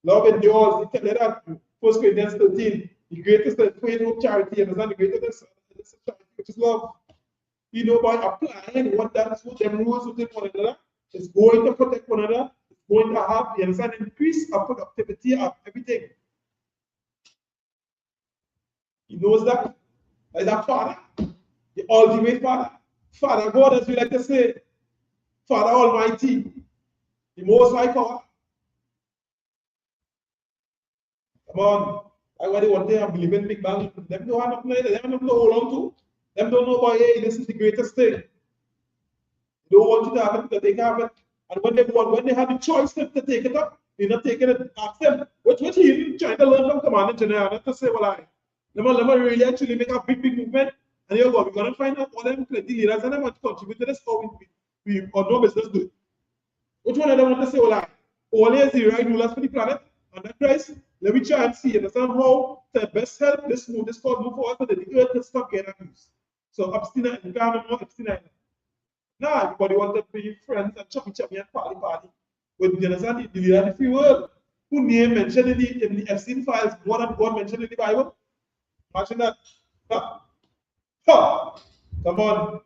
Love endures. You tell you that. 1 Corinthians 13. The greatest faith of charity, understand the greatest charity, which is love. You know, by applying what that's what them rules within one another, it's going to protect one another, it's going to have, you understand, increase our productivity of everything. He knows that. Like that Father, the ultimate Father. Father God, as we like to say, Father Almighty, the most high power. Come on. That's why they want to believe in Big Bang. Them don't have nothing like that. Them don't hold on to. Them don't know about, hey, this is the greatest thing. They don't want you to have it because they can have it. And when they have the choice to take it up, they're not taking it. Ask them, which he trying to learn from Command General, not to say, well, let me really actually make a big movement. And you're going to find out all them plenty leaders and they want to contribute to this, how we or no business do it. Which one of them want to say, well, all is the right rulers for the planet, and that Christ, let me try and see, understand how to best help this cause move forward so that the earth can stop getting abused. So abstinent, you can't more abstinent. Now everybody wants to be friends and chubby and party. But you understand the leader of the free world, who name mentioned in the Epstein files more than God mentioned in the Bible. Imagine that. Ha! Come on.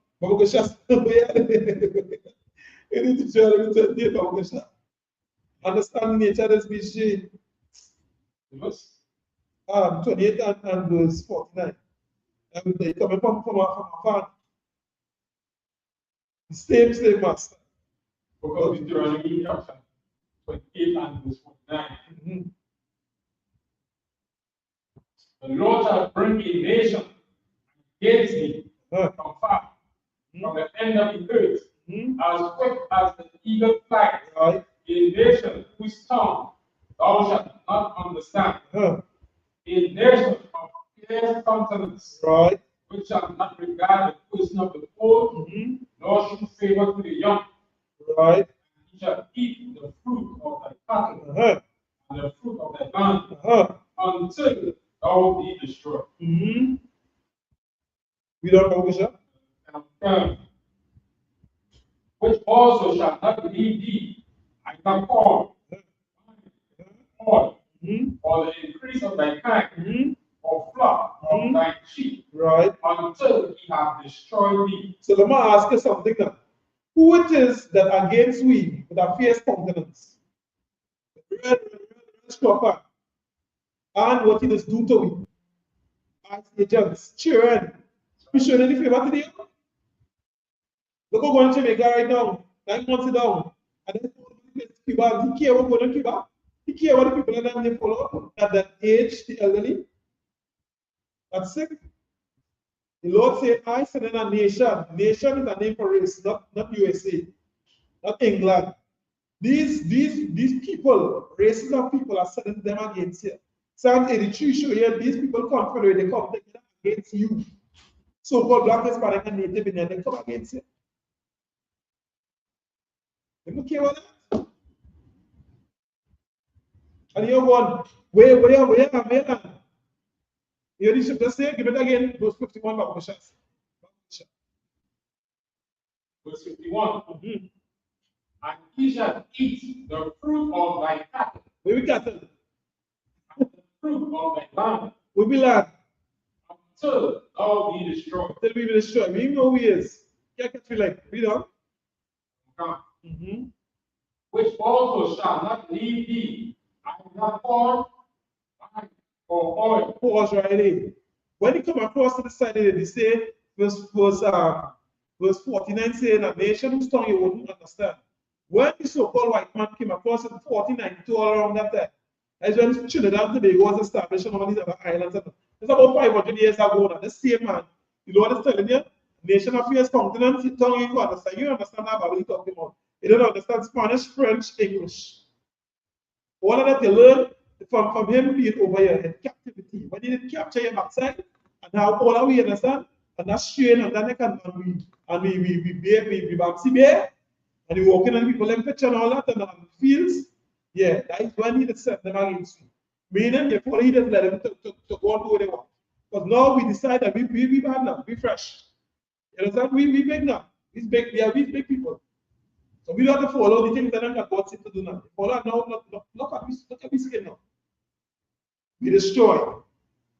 Understand nature of the species. 28 and verse 49. And they coming from a farm. The same slave master. Because Deuteronomy chapter 28 and verse 49. The Lord shall bring a nation against me from far, from the end of the earth, as quick as the eagle flies. A nation whose tongue thou shalt not understand. A nation of clear countenance, which shall not regard the question of the old, nor show favor to the young. And he shall eat the fruit of thy cattle and the fruit of thy land until thou be destroyed. We don't know which which also shall not believe thee, either corn, oil, or the increase of thy kind, or flock of thy sheep, until he have destroyed thee. So let me ask you something now. Who it is that against we with a fierce countenance? Proper. And what he does do to me. As agents, children. We show any favor today. Look at going to Jamaica right now. 9 months down. And then Cuba, he care what going on Cuba. He care what the people that they follow at that age, the elderly. That's sick. The Lord said, I send in a nation. Nation is a name for race, not USA, not England. These people, races of people are sending them against you. Psalm 83 show here these people confederate, they come together against you. So-called black, Hispanic, and Native Indian, they come against you. They don't care about that. And you're one, where, man? You need to say, give it again, verse 51, Verse 51. And he shall eat the fruit of thy cattle. Where we cattle? And the fruit of thy land. We be land. Until thou be destroyed. Until we be destroyed. We even know who he is. Can't catch me like, read on. Which also shall not leave thee, and not corn, wine, or oil. Pause right there. When you come across to the side of it, they say, verse 49 saying, a nation whose tongue you wouldn't understand. When the so-called white man came across in 1492, all around that time, as when Trinidad and Tobago was established on all these other islands. It's about 500 years ago now. The same man, you know what I'm telling you? Nation affairs continent, tongue you understand. You understand that Bible he's talking about. You don't understand Spanish, French, English. All of that you learn from him being over here in captivity. When he didn't capture your backside, and now all of we understand, and that's strain and that we bouncy bear, and we walking on people in picture and all that, and on fields. Yeah, that is when he set them against you. Meaning, before he didn't let them to go on where they want. Because now we decide that we bad now, we fresh. You understand? We big now. We big people. So we don't have to follow the things that God said to do now. Follow now, look at this skin now. We destroy.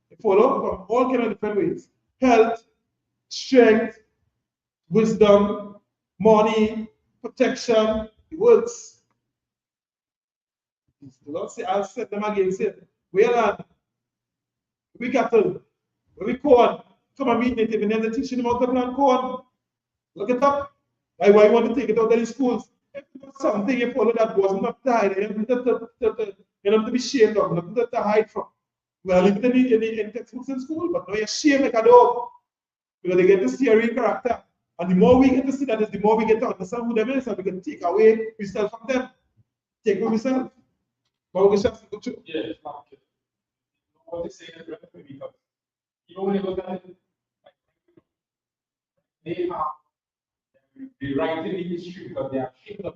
We follow from all kind of different ways. Health, strength, wisdom, money, protection, it works. The Lord say, I'll set them against it. We land, we cattle, we corn. Come and meet native and then they're teaching them how to plant corn. Look it up. Why you want to take it out of the schools? If it was something you follow that was not tied, you have to be shamed of, not to hide from. Well, even in textbooks in school, but now you're shamed like a dog. Because they get to see a real character. And the more we get to see that, is the more we get to understand who them is, and we can take away ourselves from them. Take away ourselves. But we shall see the truth. Yeah, it's not good. What they say is because even when you look at it, like, they have the writing the history because they are kingdom.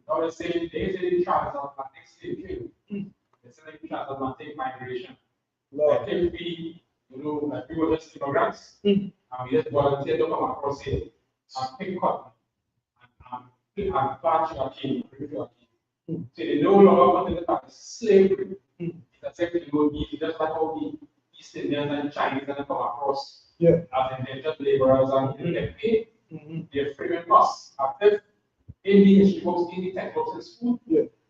Now they say the transatlantic slave trade. They say the transatlantic migration. Like if we, like we were just immigrants, and we just volunteered to come across here and pick cotton and plant sugar cane, so they no longer want to look at slavery. It's exactly just like how the East Indians and Chinese and come across as indentured laborers and they get paid. They're free with us. After in the history books, in the textbooks in school,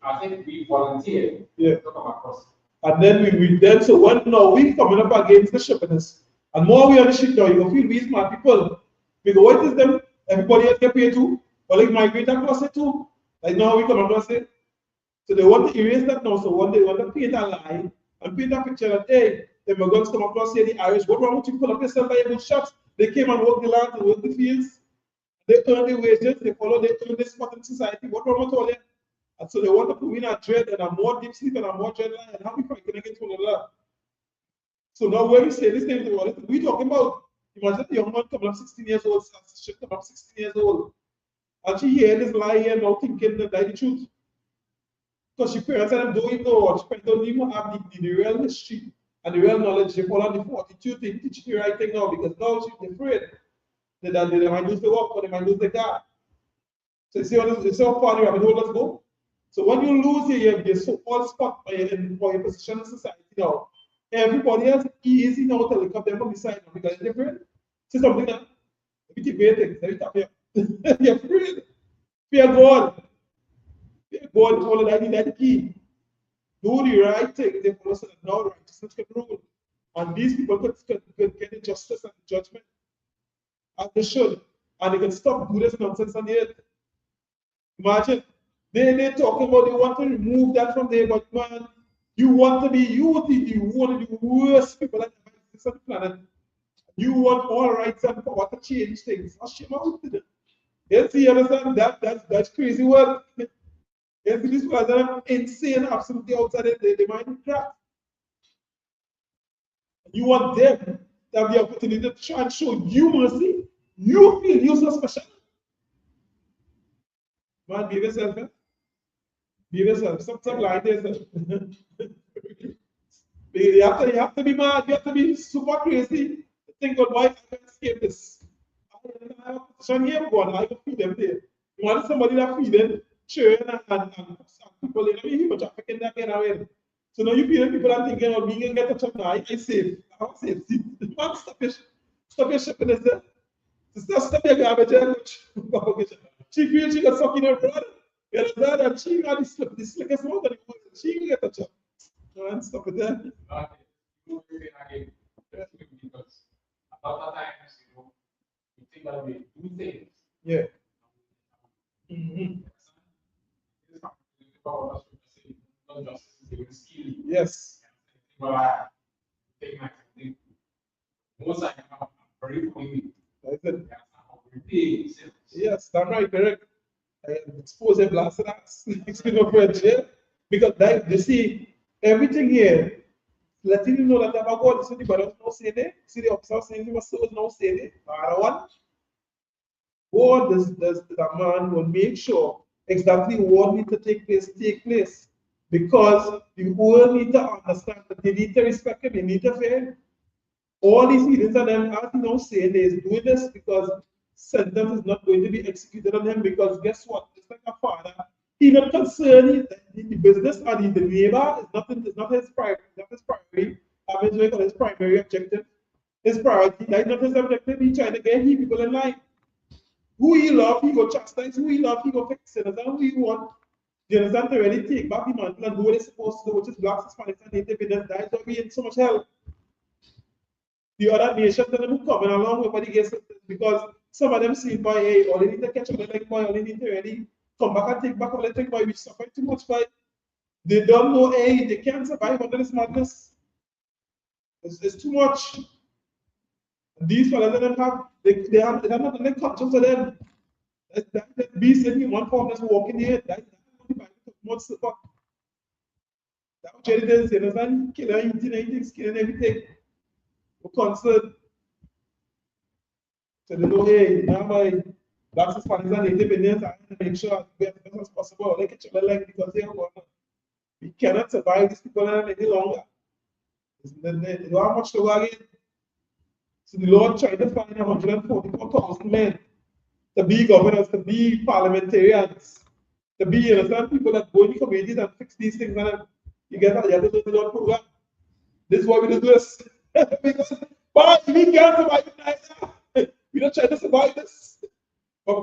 I think we volunteered to come across. And then we then, so when now we coming up against the shippers, and more we on the ship now, you feel we smart people. Because what is them? Everybody else get paid too, or like migrate across it too. Like now we come across it. So they want to erase that now. So what they want to paint a line and paint a picture that, hey, immigrants come across here, the Irish, what wrong with you? Pull up yourself by good shots. They came and worked the land and worked the fields. They earn the wages, they earn the spot in society. What wrong with all that? And so they want to put in a dread and a more deep sleep and a more dread line and how we fighting against one another. So now when we say this thing to all we talking about, imagine the young man coming up 16 years old, she coming up 16 years old. And she hear this lie here now thinking that that's the truth. Because she parents and them don't even know, she parents don't even have the real history and the real knowledge. They follow the 42 thing, teach the right thing now because now she's afraid that they might lose the work or they might lose the car. So you see how far you have to let's go. So when you lose your so-called spot for your position in society now, everybody else is easy now to look up them from the side now because they're afraid. See something that we debate things, every time you're afraid. Fear God. Fear God, follow that the key. do the right thing, they follow certain law, righteousness can rule. And these people could get the justice and the judgment as they should. And they can stop Buddhist nonsense on the earth. Imagine. They're talking about they want to remove that from there, but man, you want to be one of the worst people that ever exist on the planet. You want all rights and power to change things. You see, you understand? That's crazy work. You see, these guys are insane, absolutely outside their mind crap. You want them to have the opportunity to try and show you mercy. You feel you're so special. Man, behave yourself, eh? Behave yourself. Stop lying to yourself. you have to be mad. You have to be super crazy. Think about why I can escape this. I have a position here, God. I can feed them there. You want somebody that feed them, children and people in the human trafficking that kind of way. So now you feel people are thinking of being get a touch now. I save. I'm safe. Man, stop your shipping this. Stop your garbage. She feels she got stuck in her blood. You understand? And she got this slickest mouth that she can get a touch. Man, stop it there. Because a lot of times, you think that we do things. Yeah. Yes. Most I have very quickly. Yes, that's right, correct. Expose a blasted ass. Because that, you see, everything here, letting you know that the God is the but no say it. See the officer saying he was so no say it. One. God does the man will make sure exactly what needs to take place. Because the world need to understand that they need to respect him, they need to fear him. All these heathens and them, as you know, saying is doing this because sentence is not going to be executed on him because guess what? It's like a father. He's not concerned the business and the neighbor is nothing, it's not his priority, his primary objective. His priority, like not his objective, he's trying to get people in line. Who he love, he go chastise, who he love, he go fix it. And who he want, you understand, to really take back the mantle and do what he's supposed to do, which is blacks, Hispanics, and Native Indians. That is why we in so much help. The other nations that are coming along with what he gets because some of them see by hey, all they need to catch up like boy, all they need to really come back and take back all they think boy, we suffer too much by they don't know hey, they can't survive under this madness. It's too much. And these fellas don't have they have not any conscience of them. That beast in one form that's walking here, that's much support. That's what it is, you understand? Killing anything, skinning everything. Concerned. So they know, hey, now my that's as far as Native Indians, I have to make sure we have the best as possible. They catch a leg because they are we cannot survive these people any longer. They don't have much to worry. So the Lord tried to find 144,000 men to be governors, to be parliamentarians, to be, you understand, people that go in the communities and fix these things. And you get that, you have to do the Lord program. This is why we do this. Because, but we can't survive it neither. We don't try to survive this. We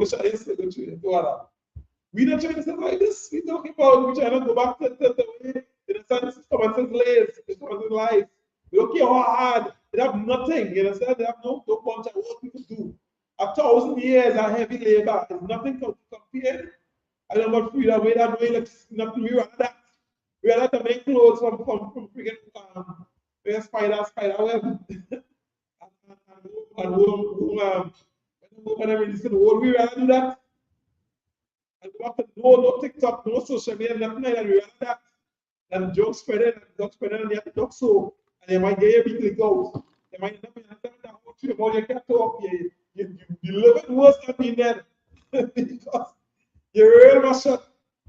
don't try to survive this. We're talking about we try to go back to the way the sun is common sense lays, it's common sense life. We don't care how hard. They have nothing, you understand? They have no bunch of work we can do. 1,000 years of heavy labor is nothing to compare. I don't know freedom, we that way, like nothing. We rather that. We rather to make clothes from freaking spider web. and whenever you see the world, we rather do that. And we have to no TikTok, no social media, nothing like that. We rather that. And jokes spreading, and you have to talk so. And you might get a big click out. You might not be about you can't talk. You live it worse than being there. Because you're real much shut.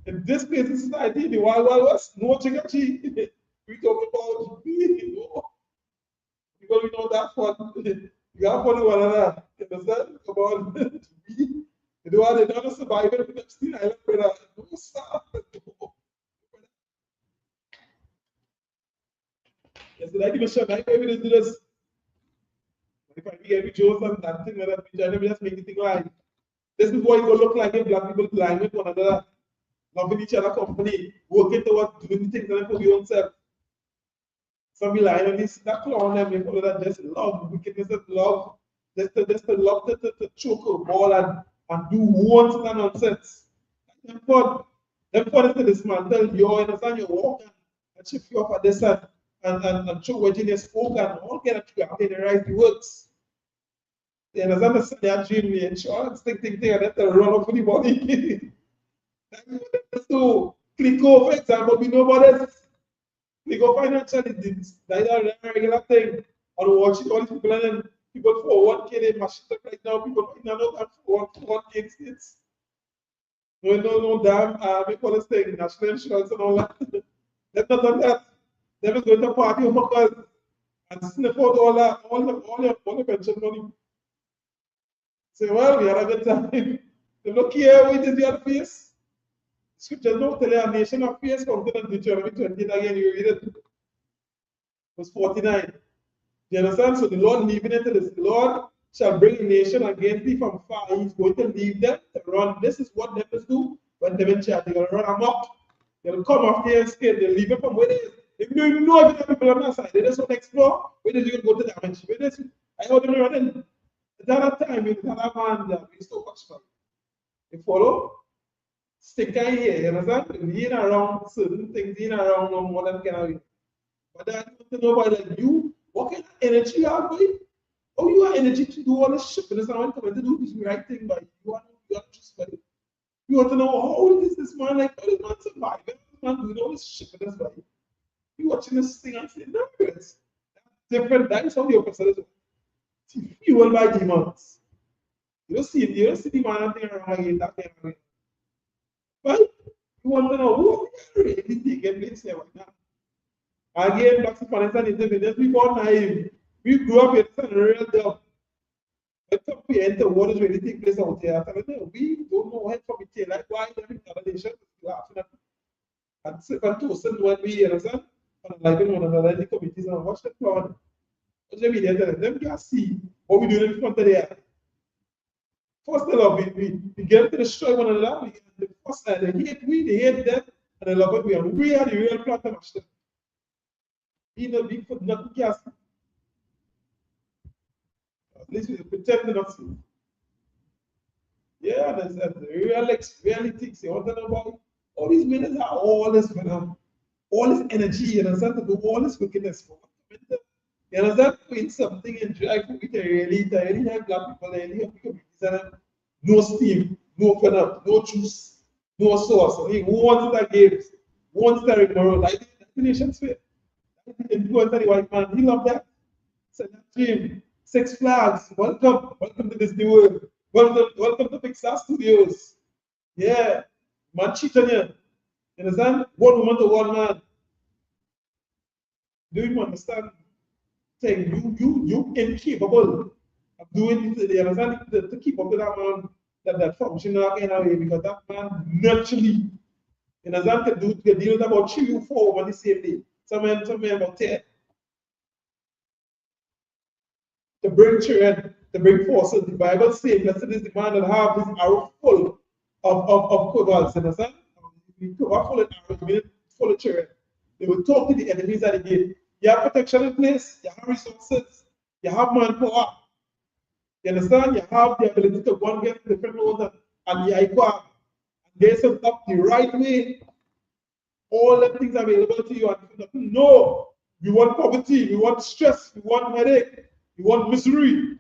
In this place in society, the Wild West, no chicken. We talk about because we know that fun. You have fun with one another. You understand? Come on. You know what? They don't survive it. We're still island for that. No stop. Yes, like you should like maybe do this. If I get every Jones and that thing that we just make it think like this is what it will look like if black people blind with one another. loving each other company, working towards doing things for your own self. Some relying on this, that clown them, they follow that just love, wickedness of love, just the love to choke a ball and do one kind of nonsense. Them fun is to dismantle your understand your walk and shift you off at this and show what you spoke and all get to the right works. You understand that dream, the insurance thing, and that's the run off for the body. So, click over, for example, we know about this. Click over financially, that's a regular thing. On watching all these people and then people for 1K, they mash it up right now. People in another time for 1K states. No, damn, we call this thing, national insurance and all that. They've not done that. They've been going to party hookers and sniff out all the pension money. Say, well, we had a good time. They look here, we did the other face. Scripture don't tell you a nation of fears come to Deuteronomy 20 again, you read it. Verse 49. Do you understand? So the Lord leaving it to this. The Lord shall bring a nation against thee from far. He's going to leave them to run. This is what lepers do when they're in charge. They're going to run amok. They'll come after you and scared. They'll leave it from where they is. If you don't even know if there are people on that side, they just want to explore. Where did you go to damage? I heard them running. At that time, in that man, we used to watch them. You follow? Stick in here, you understand? Being around certain things, being around no more than can I. But I don't know about like you, what kind of energy you have, boy? Oh, you have energy to do all this shit, but it's not coming to do this right thing, but you are just like, you want to know how is this man like, how this man surviving? This man doing all this shit for this guy. You watching this thing and saying, no, it's different. That is how the oppressors are. Fueled by demons. You don't see the man and thing around again, that kind of way. But you want to know who are really taking place here right now. Again, Black Spanish independence, we got naive. We grew up in a real job. But some we enter what is really taking place out there. We don't know how from it. Like why every other nation is laughing at and second to send when we understand and like one another in the committees and watch the plan. What's the media telling them can see what we do in front of their first they love we get to destroy one another, we get the first they hate them, and they love it. We are the real plot to match them. You know, big foot nothing can see. At least we pretend to not see. Yeah, that's the reality. You want to know about all these minutes are all this all this energy, you understand, to do all this wickedness for. You understand? Doing something and drag for it really have black people, really have people, no steam, no fun, no juice, no sauce. Who wants that games? Who wants that rigmarole? Like the nation's fair. Influence the white man, he loved that. So that dream, Six Flags, welcome to Disney World. Welcome to Pixar Studios. Yeah, man cheat on you. You understand? One woman to one man. Do you understand? Saying you incapable of doing this, you understand? To keep up with that man, that function in a way, because that man naturally, you understand, can deal with about 3 or 4 on the same day. Some men about 10. To bring children, to bring forces. The Bible says, blessed is the man that have his arrow full of quivers, you understand? The quiver full of arrows, meaning full of children. They will talk to the enemies at the gate. You have protection in place, you have resources, you have manpower. You understand? You have the ability to go and get different roads and the IQA. And they set up the right way. All the things available to you. And no, we want poverty, we want stress, we want headache, we want misery,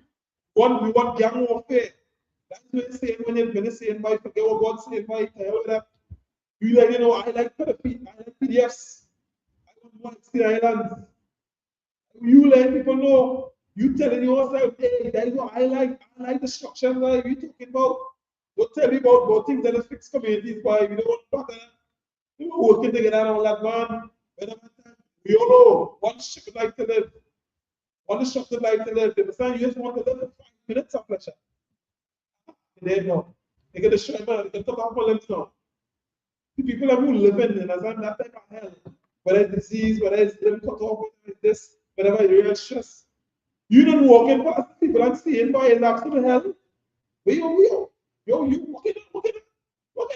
we want gang warfare. That's what it's saying when it's saying by forget what God said by tell that. You like, you know, I like PDFs. I want more extra islands. You let people know. You telling yourself, hey, that is what I like the structure that you talking about. Don't tell me about things that are fixed communities by we don't want to working together and all that man. We all know one ship like to live. One structure like to live. You just want to live in 5 minutes of pleasure. They know. They get the shrimp, they can talk about them now. The people who live in that type of hell, whether it's disease, whether it's them cut off, whether it's this, whatever real stress. You don't walk in past people and seeing by an absolute hell. You walking up.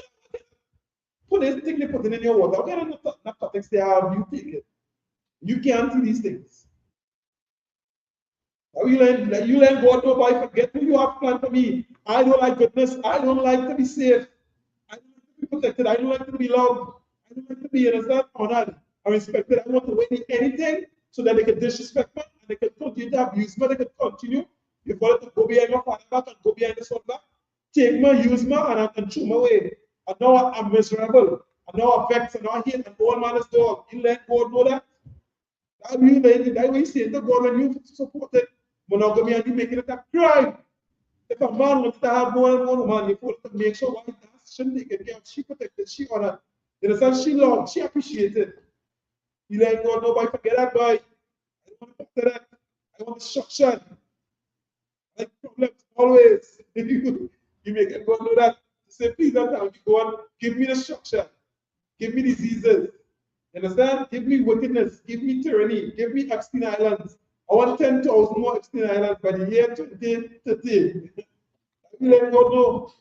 put anything they put in your water. What kind of narcotics they have you take it? You can't see these things. You learn God, no boy, forget me, you have planned for me. I don't like goodness. I don't like to be safe. I don't like to be protected. I don't like to be loved. I don't like to be understood, honored, and respected. I want to win anything so that they can disrespect me and they can continue to abuse me. They can continue. You follow to go behind my father back and go behind the son back. Take me, use me, and throw me away. And now I'm miserable. And now I'm vexed and now I hate and all man is dog. You let God know that. That way you say to God when you support it. Monogamy and you making it a crime. If a man wants to have more than one woman, you have to make sure why that's she taken care of, she protected, she honored. You understand? She loved, she appreciated. You let God know, boy, forget that boy. I don't want to talk to that. I want destruction. Like problems always. You make it God know that. Say, please don't tell me, God, give me destruction. Give me diseases. You understand? Give me wickedness. Give me tyranny. Give me Epstein Islands. I want 10,000 more Epstein Islands by the year 2030. You let God know.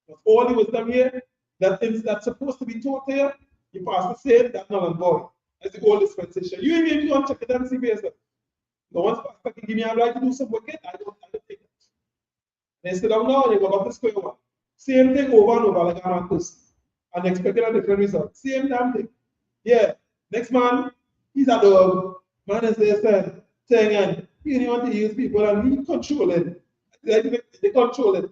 That's all the wisdom here that's supposed to be taught here. You pastor said that null and void. That's the old dispensation. You even if you want to check it and see for yourself. The once pastor can give me a right to do some wicked, I don't take that. Then instead of now, you go back to square one. Same thing over and over like a man person. And expecting a different result. Same damn thing. Yeah. Next man, he's a dog. Man is there saying, and he want to use people and he control it. They control it.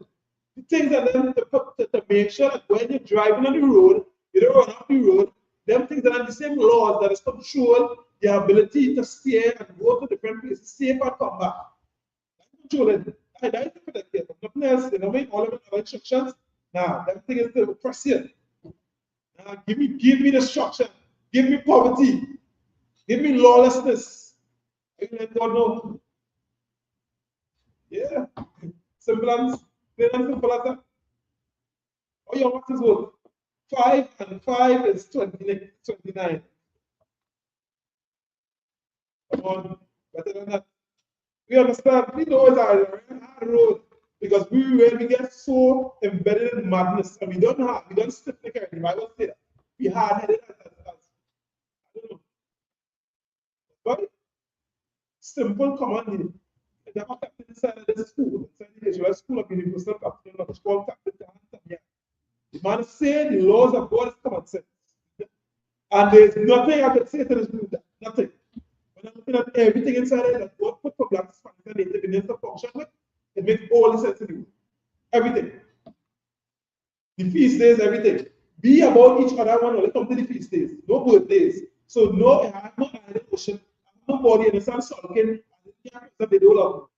The things that them to make sure that when you're driving on the road, you don't run off the road. Them things that are the same laws that is control the ability to steer and go to different places, safe and come back. Control it. That is to protect you. Nothing else. You know, make all of it instructions. Now, that thing is to oppress you. Give me destruction. Give me poverty. Give me lawlessness. I let God know. Yeah. Simple and simple as that. Oh, your math is what? 5 and 5 is 29. Come on. Better than that. We understand. We know it's a hard road because we get so embedded in madness and we don't stiff like everything. I will say that. We hard headed as I don't know. But simple command. They have a captain inside of this school, inside the Israel School of Universal Captain, which is called Captain Tahan. The man said the laws of God is common sense. And there's nothing I can say to this group that. Nothing. When I'm looking at everything inside it that God put for black Spanish and Native Indians to function with, it makes all the sense in the world. Everything. The feast days, everything. Be about each other when it comes to the feast days. No birthdays. So no, I have no idea ocean. I have no body in the sun sulking. They don't love.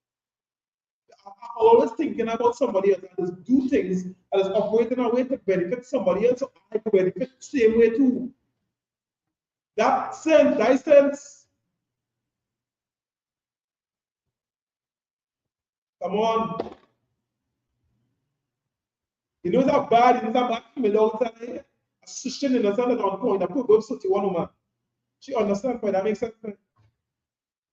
I'm always thinking about somebody else and just do things and just operate in a way to benefit somebody else, so I can benefit the same way too. That sense. Come on. You know that bad, you know that bad female outside. A sister in the sun on point, I put go to one woman. She understands why that makes sense.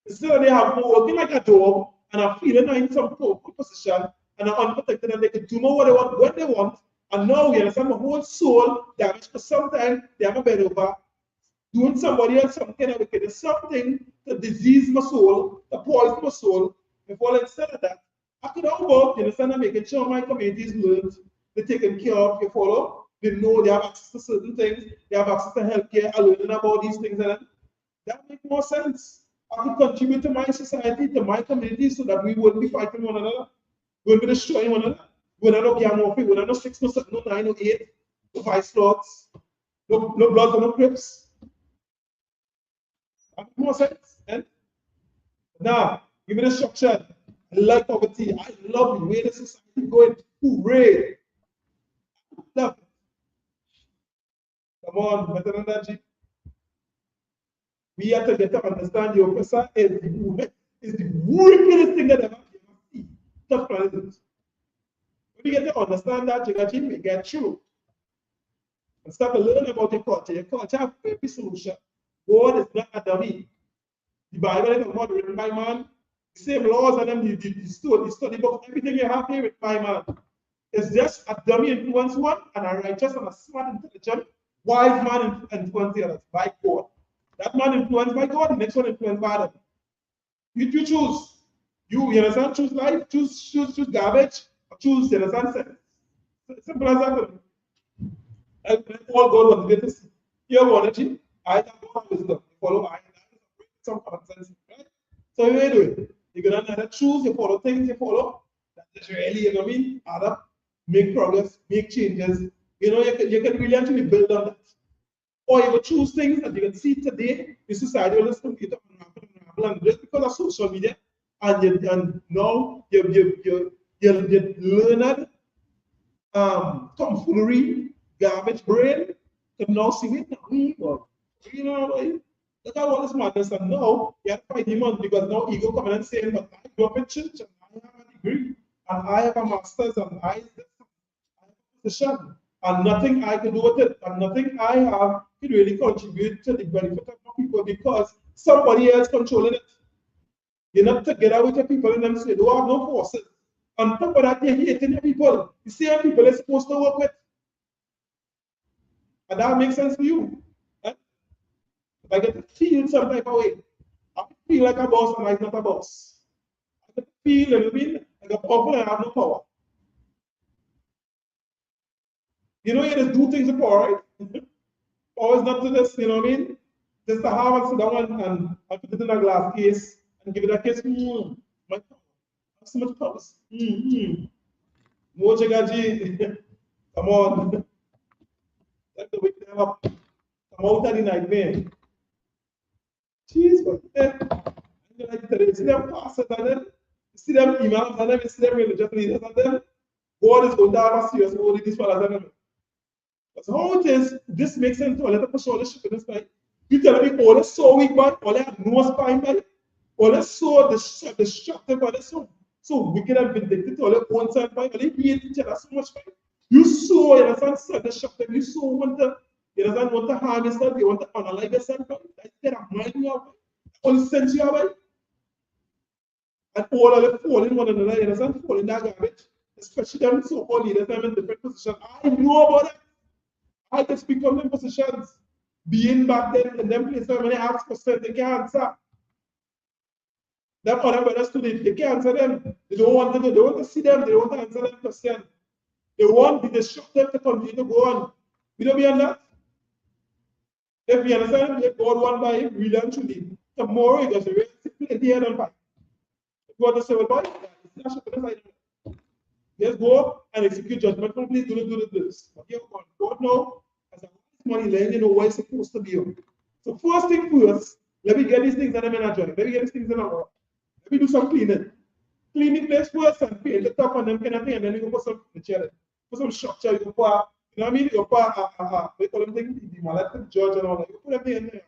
Instead they have more working like a dog and I'm feeling in some position and I'm unprotected and they can do more what they want when they want. And now you understand my whole soul damaged because sometimes they have a bed over doing somebody else some kind of wicked. Something to disease my soul, to poison my soul. Before instead of that, I could all work, you understand, and making sure my communities learn, they're taken care of, you follow. They know they have access to certain things, they have access to healthcare, and learning about these things. And that makes more sense. I could contribute to my society, to my community, so that we wouldn't be fighting one another. We wouldn't be destroying one another. We wouldn't have no gang warfare, we wouldn't have no 6, no 7, no 9, no 8, no 5 slots, no blood, no crips. That makes more sense. And now, give me the structure. I like poverty. I love the way the society going. Hooray! Love it. Come on, better than that, G. We have to get to understand the oppressor is the wickedest thing that ever seen. Tough planet. When you get to understand that, you may get through. And start to learn about your culture. Your culture has a solution. God is not a dummy. The Bible is not written by man. The same laws and them, the study book, everything you have here written by man. It's just a dummy influence one, and a righteous and a smart, intelligent, wise man influence the others by God. That man influenced by God, the next one influenced by them. You choose. You understand? Choose life, choose garbage, or choose, you understand? Sex. Simple as that. And all God was greatest. You have energy, I have more wisdom. Follow I some common sense, right? So you do it. You're gonna either choose, you follow things, you follow. That's really, you know what I mean? Add up, make progress, make changes. You know, you can really actually build on that. Or you will choose things that you can see today, the society will just complete and just because of social media, and now you learn tomfoolery, garbage brain, can now see it now. You know, look at all this madness, and now you have to fight demons because now ego coming and saying, but I grew up in church and I have a degree and I have a master's and I have a position and nothing I can do with it and nothing I have can really contribute to the benefit of people because somebody else controlling it. You're not together with your people and them say, they have no forces. On top of that, you're hating your people. You see how people are supposed to work with. And that makes sense to you. Eh? If I get to feel some type of way, I feel like a boss and I'm not a boss. I get to feel, you know what I mean, like a powerful and I have no power. You know, you just do things with power, right? Power is not to just, you know what I mean? Just to have and sit down and put it in a glass case and give it a kiss. My power. So much power. More Chagaji. Come on. Let the wake them up. Come out of the nightmare. Jeez, but you see them pastors and them, you see them imams and them, you see them religious leaders and them. God is going to have a serious role in this fellas and them. That's how it is. This makes sense to a little push all the shit in this night. You tell me all is so weak, man, all they have no spine, man. All is so destructive, all is so wicked and vindictive, all their own side, man. All they hate each other so much, man. You so, you understand, so destructive. You so want to, you understand, want to harm yourself, you want to unalive yourself, man. That's their mind you have, all sense you have, man. And all of them fall in one another, you understand, fall in that garbage. Especially them so-called leaders, them in different positions. I know about that. I can speak from them positions. Being back then in them places when they ask questions, they can't answer. Them other brothers too, they can't answer them. They don't want to see them, they don't want to answer them questions. They want the destructive to continue to go on. We don't beyond that. If you understand, if God won by him, we learn truly. Tomorrow he goes away, simply here and back. If you want to say, well, boy, just go and execute judgment. Please do this. Okay, God know as a money land, you know what it's supposed to be on. So first thing first, let me get these things and I'm in a journey. Let me get these things in a row. Let me do some cleaning. Clean the place first and paint the top and them kind of thing, and then you go put some furniture, put some structure, you go put, you know what I mean? You put we call them things, the mallet, judge and all that. You put everything in there.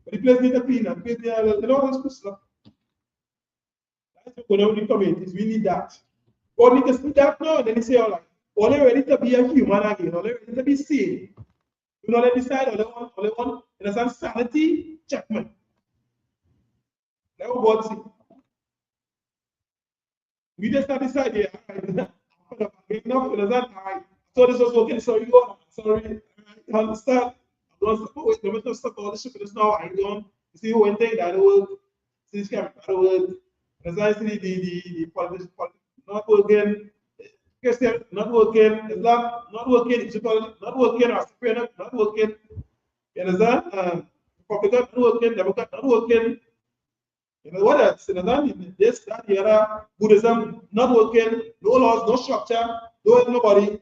But the place needs to clean and paint there, you know all this stuff. That's what we're going to the communities. We need that. God need to see that now, and then he say, all right, all they ready to be a human again, all they ready to be seen. You know, they decide, all they want, in a sense, sanity, checkmate. That's what God see. We just not decide, yeah, all right, enough, in a sense, all right, so this was working, sorry, God, sorry, I understand. I'm going to support, no matter stuff, all this shit, but now, I don't, you see, one thing, that work, see this camera, that work, as I see the politics, not working, Christian, not working, Islam, not working, Egyptology, not working, Rastafarian, not working, you understand? Republican, not working, Democrat, not working. You know what else? You understand? This, that, era, Buddhism, not working, no laws, no structure, nobody.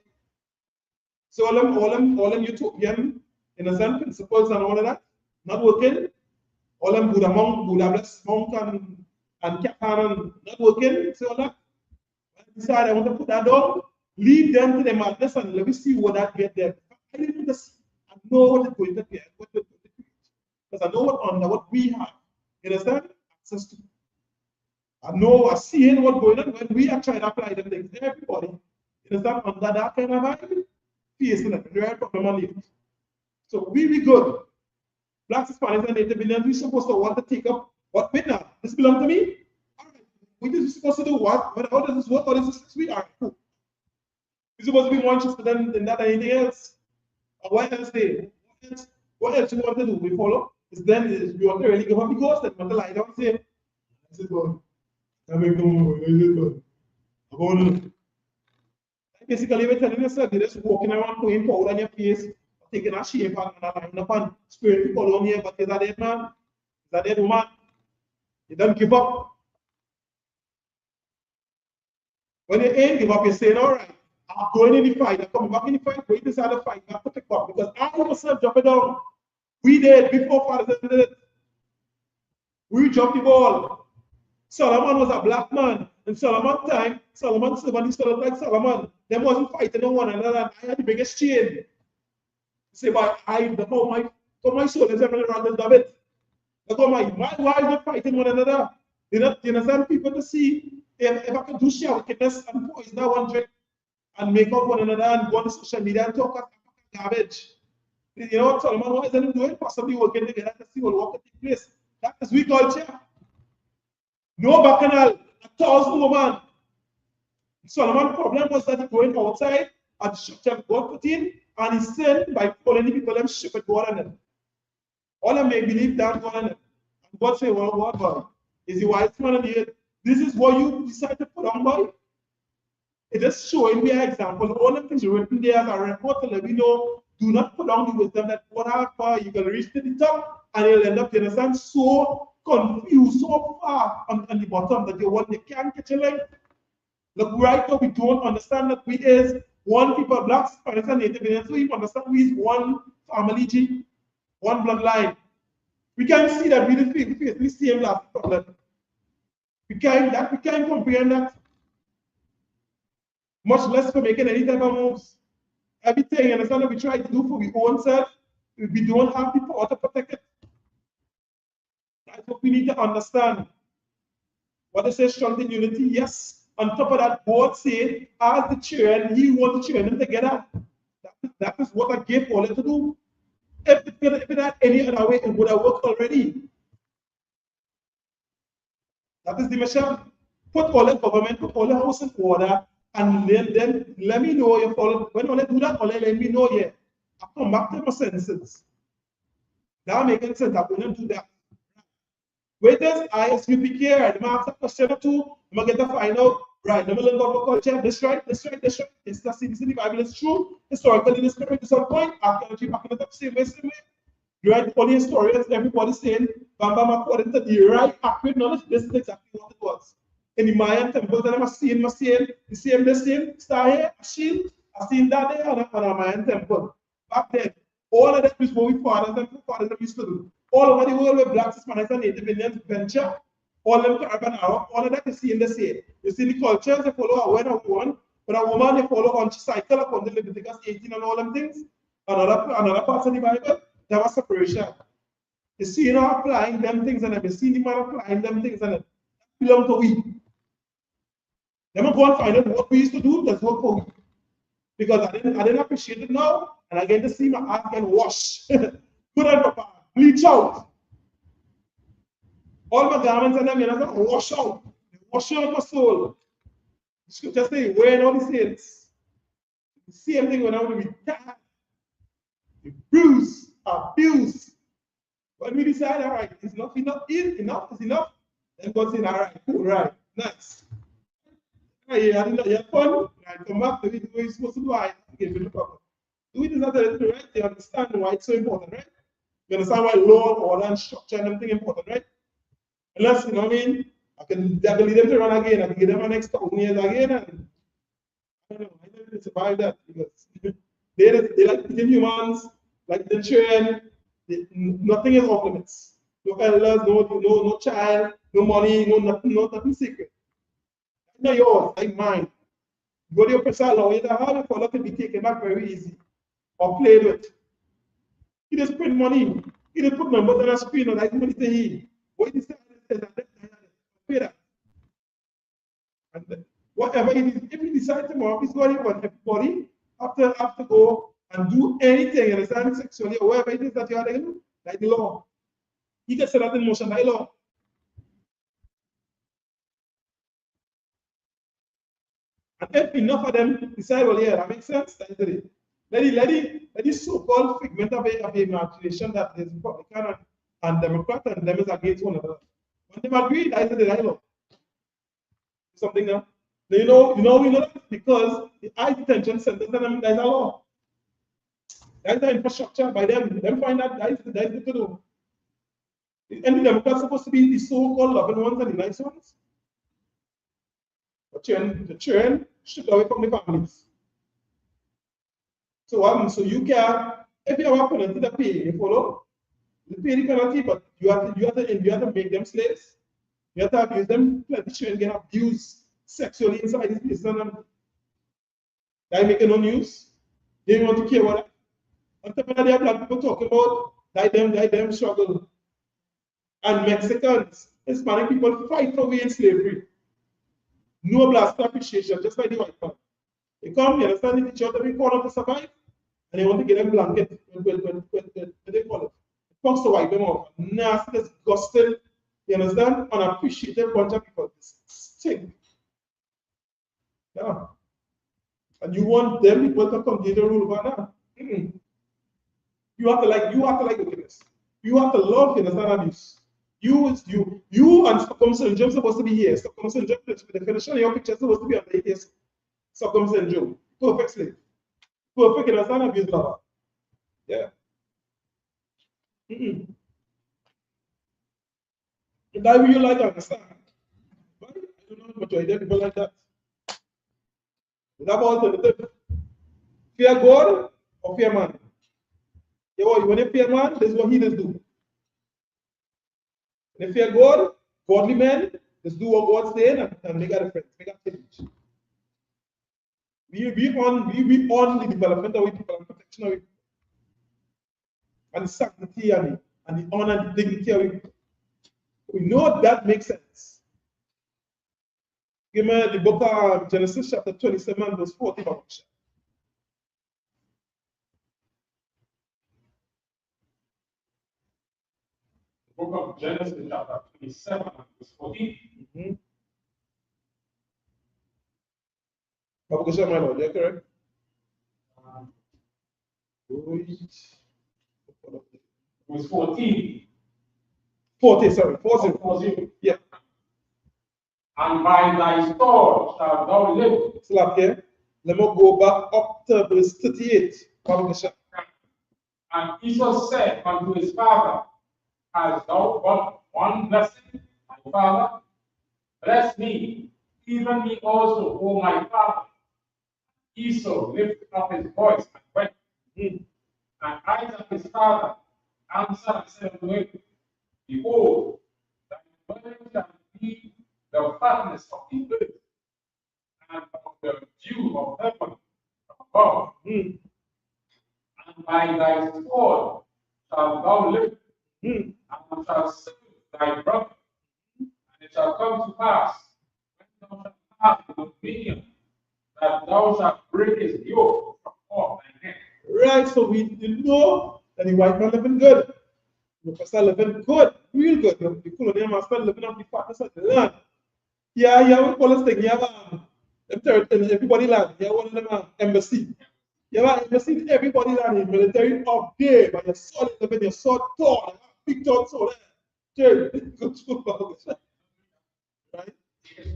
So all them utopian, in a sense, principles and all of that, not working. All them Buddha monk, Buddha bless monk and Katan, not working. So all that. Decide I want to put that down, lead them to the madness and let me see what that get them. I didn't just I know what it's going to get, what it's going to do. Because I know what we have. You understand? Access to. I know I seeing what's going on when we are trying to apply them things. Everybody, you understand, under that kind of vibe, facing it, right problem on it. So we good. Blacks, Hispanics, and Native Indians, we're supposed to want to take up what we now. This belongs to me. We just supposed to do what? How does this work? How does this we are? You're supposed to be more interested in that than anything else. Or what else they? What else you want to do? We follow? It's then you want to really give up because that want to lie down and say, I said, well, I make no more. I want to. Basically, we're telling yourself you're just walking around putting powder on your face, taking a shape and line up and spraying people on here, but is that dead man? Is that dead woman? You don't give up. When you ain't give up, you're saying, all right, I'm going in the fight, I'm coming back in the fight, going inside the fight, I have to pick up because I myself drop it down. We did before Father did it. We dropped the ball. Solomon was a black man. In Solomon time, Solomon servant used to look like Solomon. Them wasn't fighting no one another. I had the biggest chain. Say, but for my soul is ever around the David. Look at why is not fighting one another? You understand people to see if I could do share wickedness and poison that one drink and make up one another and go on social media and talk garbage. You know what Solomon was doing? Possibly working together to see what will take place. That is we culture. No bacchanal, 1,000 women. Solomon's problem was that he going outside and the structure God put in, and he sinned by calling the people them stupid God on them. All of them may believe that God on them. And God say, well, what God? Is the wise man on the earth? This is what you decide to put on by. It is showing me an example. All the things written there as a record to let me know, do not put on the wisdom that God has for you. Can reach to the top and you'll end up, you understand, so confused, so far on the bottom that you can't catch a line. Look, right now we don't understand that we is one people, blacks, Spanish, and Native Indians. So we understand we is one family, G, one bloodline. We can see that we face the same last problem. We can't comprehend that. Much less for making any type of moves. Everything, you understand, that we try to do for our own self, we don't have the power to protect it. That's what we need to understand. What they say, strength in unity, yes. On top of that, God said, as the children, He wants the children together. That is what I gave all it to do. If it had any other way, it would have worked already. That is the mission. Put all the government, put all the house in order, and then let me know if all, when all I do that, all I let me know, yeah. I come back to my senses. Now making sense, I wouldn't do that. Wait, I SUPK, right? I'm gonna ask a question or two, I'm gonna get to find out, right? I'm gonna learn about culture, this right. It's the Bible is true. Historically, this coming to some point, archaeology backing it up, same way. Right? All the historians, everybody saying, Bam, according to the right accurate knowledge, this is exactly what it was. In the Mayan temples, and I'm seeing the same star here, a shield, I seen that there on a Mayan temple. Back then, all of that is what we fathers and used to do. All over the world where blacks, Hispanics, and Native Indians venture, all them Caribbean Arab, all of that is seeing the same. You see the cultures, they follow a when a woman, but a woman, they follow on cycle according to Leviticus 18 and all them things. Another parts of the Bible, there was separation. You see, applying them things and you see the man applying them things and it belong to we. Let me go and find out what we used to do, that's work for we. Because I didn't appreciate it now, and I get to see my ass get washed. Good and proper, bleach out. All my garments and them, you know, wash out. Wash out my soul. The scripture say, wearing all the saints. The same thing when I want to be tired, bruised, abused. When we decide, all right, it's not enough, is enough, then God said, all right, cool, right, nice. Right, yeah, you have fun, right, come back to it the way you're supposed to do, I give you the problem. Do it is not the right, you understand why it's so important, right? You understand why law, order, and structure and everything important, right? Unless, you know what I mean, I can lead them to run again, I can give them an next 1,000 years again, and I don't know, I didn't survive that, because they like eating humans, like the children. Nothing is off limits. No elders, no child, no money, nothing secret. Not yours, like mine. Go to your personal law, you don't have it for lot to be taken back very easy or played with. He just print money. He just put numbers on a screen or like money to him. What he said, pay that. And whatever it is, if he decides tomorrow, he's going to want everybody have to go and do anything, understand, sexually or whatever it is that you are doing, like the law. He gets set that in motion by law. And if enough of them decide, well, yeah, that makes sense, then let the so-called figment of the imagination that is Republican and Democrat and them is against one another. When they agree, that is the dialogue. Something else. We know that because the high detention centers and there's a law. That's the infrastructure by them. Them find that that is the to do. And the Democrats supposed to be the so-called loving ones and the nice ones. But the children stripped away from the families. So you can, if you have a penalty to pay, you follow, you pay the penalty, but you have to make them slaves. You have to abuse them. Plenty children get abused sexually inside this place. They making no news. They don't want to care about that. On top of that, they have black people talking about die them struggle. And Mexicans, Hispanic people fight for way in slavery. No blast appreciation, just like the white man. They come, you understand, they teach out every corner to survive, and they want to get them blanket when they call it. It comes to wipe them off. Nasty, disgusting, you understand? Unappreciated bunch of people. Stink. Yeah. And you want them people to continue to rule over now. You have to like wickedness. You have to love, you understand, abuse. You and Stockholm syndrome supposed to be here. Stockholm syndrome, the definition of your picture is supposed to be under here. Stockholm syndrome. Perfect slave. Perfect, you understand, abuse lover. Yeah. And that will you like to understand. Right? I don't know how much idea people like that. Is that alternative? Fear God or fear man? Yeah, when you fear man, this is what he does do. When you fear God, godly men, just do what God's saying and they got a friend, they got change. We on the development of people and protection of people. And the sanctity and the honor and the dignity of people. We know that makes sense. Give me the book of Genesis chapter 27, verse 40. The book of Genesis chapter 27, verse 40. Publication, my Lord, you're correct. Verse 14. 40, sorry, 40. 40. Yeah. And by thy sword shalt thou live. Slap here. Let me go back up to verse 38. Publication. And Esau said unto his father, hast thou got one blessing, my father? Bless me, even me also, O my father. Esau lifted up his voice and wept. And Isaac his father answered and said unto him, behold, thy dwelling shall be the fatness of the earth, and of the dew of heaven above. And by thy sword shalt thou live, and shalt serve thy brother. And it shall come to pass, when thou shalt have dominion, that thou shalt break his yoke from off thy neck. Right, so we know that the white man living good. The pastor living good, real good. The colonial master living on the fatness of the land. Yeah, we call this thing. Everybody land. Yeah, one of them embassy. Yeah, embassy, everybody land in military up there, but you're solid living, you're so tall, big tall, so there. Good football. Right?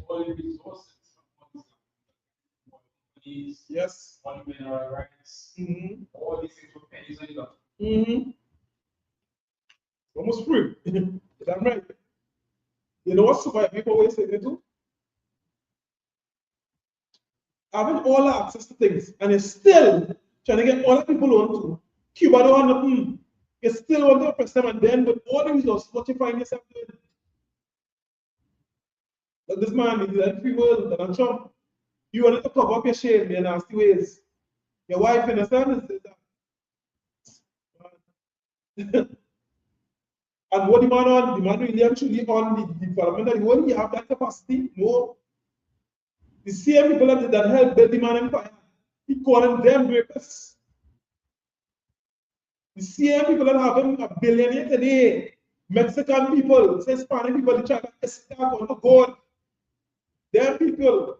All the resources. Yes. One mineral rights. All these things were pennies on the dollar. Almost free. Is that right? You know what super people always say they do? Having all the access to things, and you're still trying to get all the people onto Cuba don't want nothing. You still want to oppress them, and then with all the resources, what you find yourself doing? But this man is that free world, Donald Trump. You wanted to cover up your shame, your nasty ways. Your wife, you understand, is that. And what the man on? The man really actually on the development that when he have that capacity, no. The same people that helped build the man empire, he calling them rapists. The same people that have him a billionaire today, Mexican people, Hispanic people, they try to stack on the gold. Them people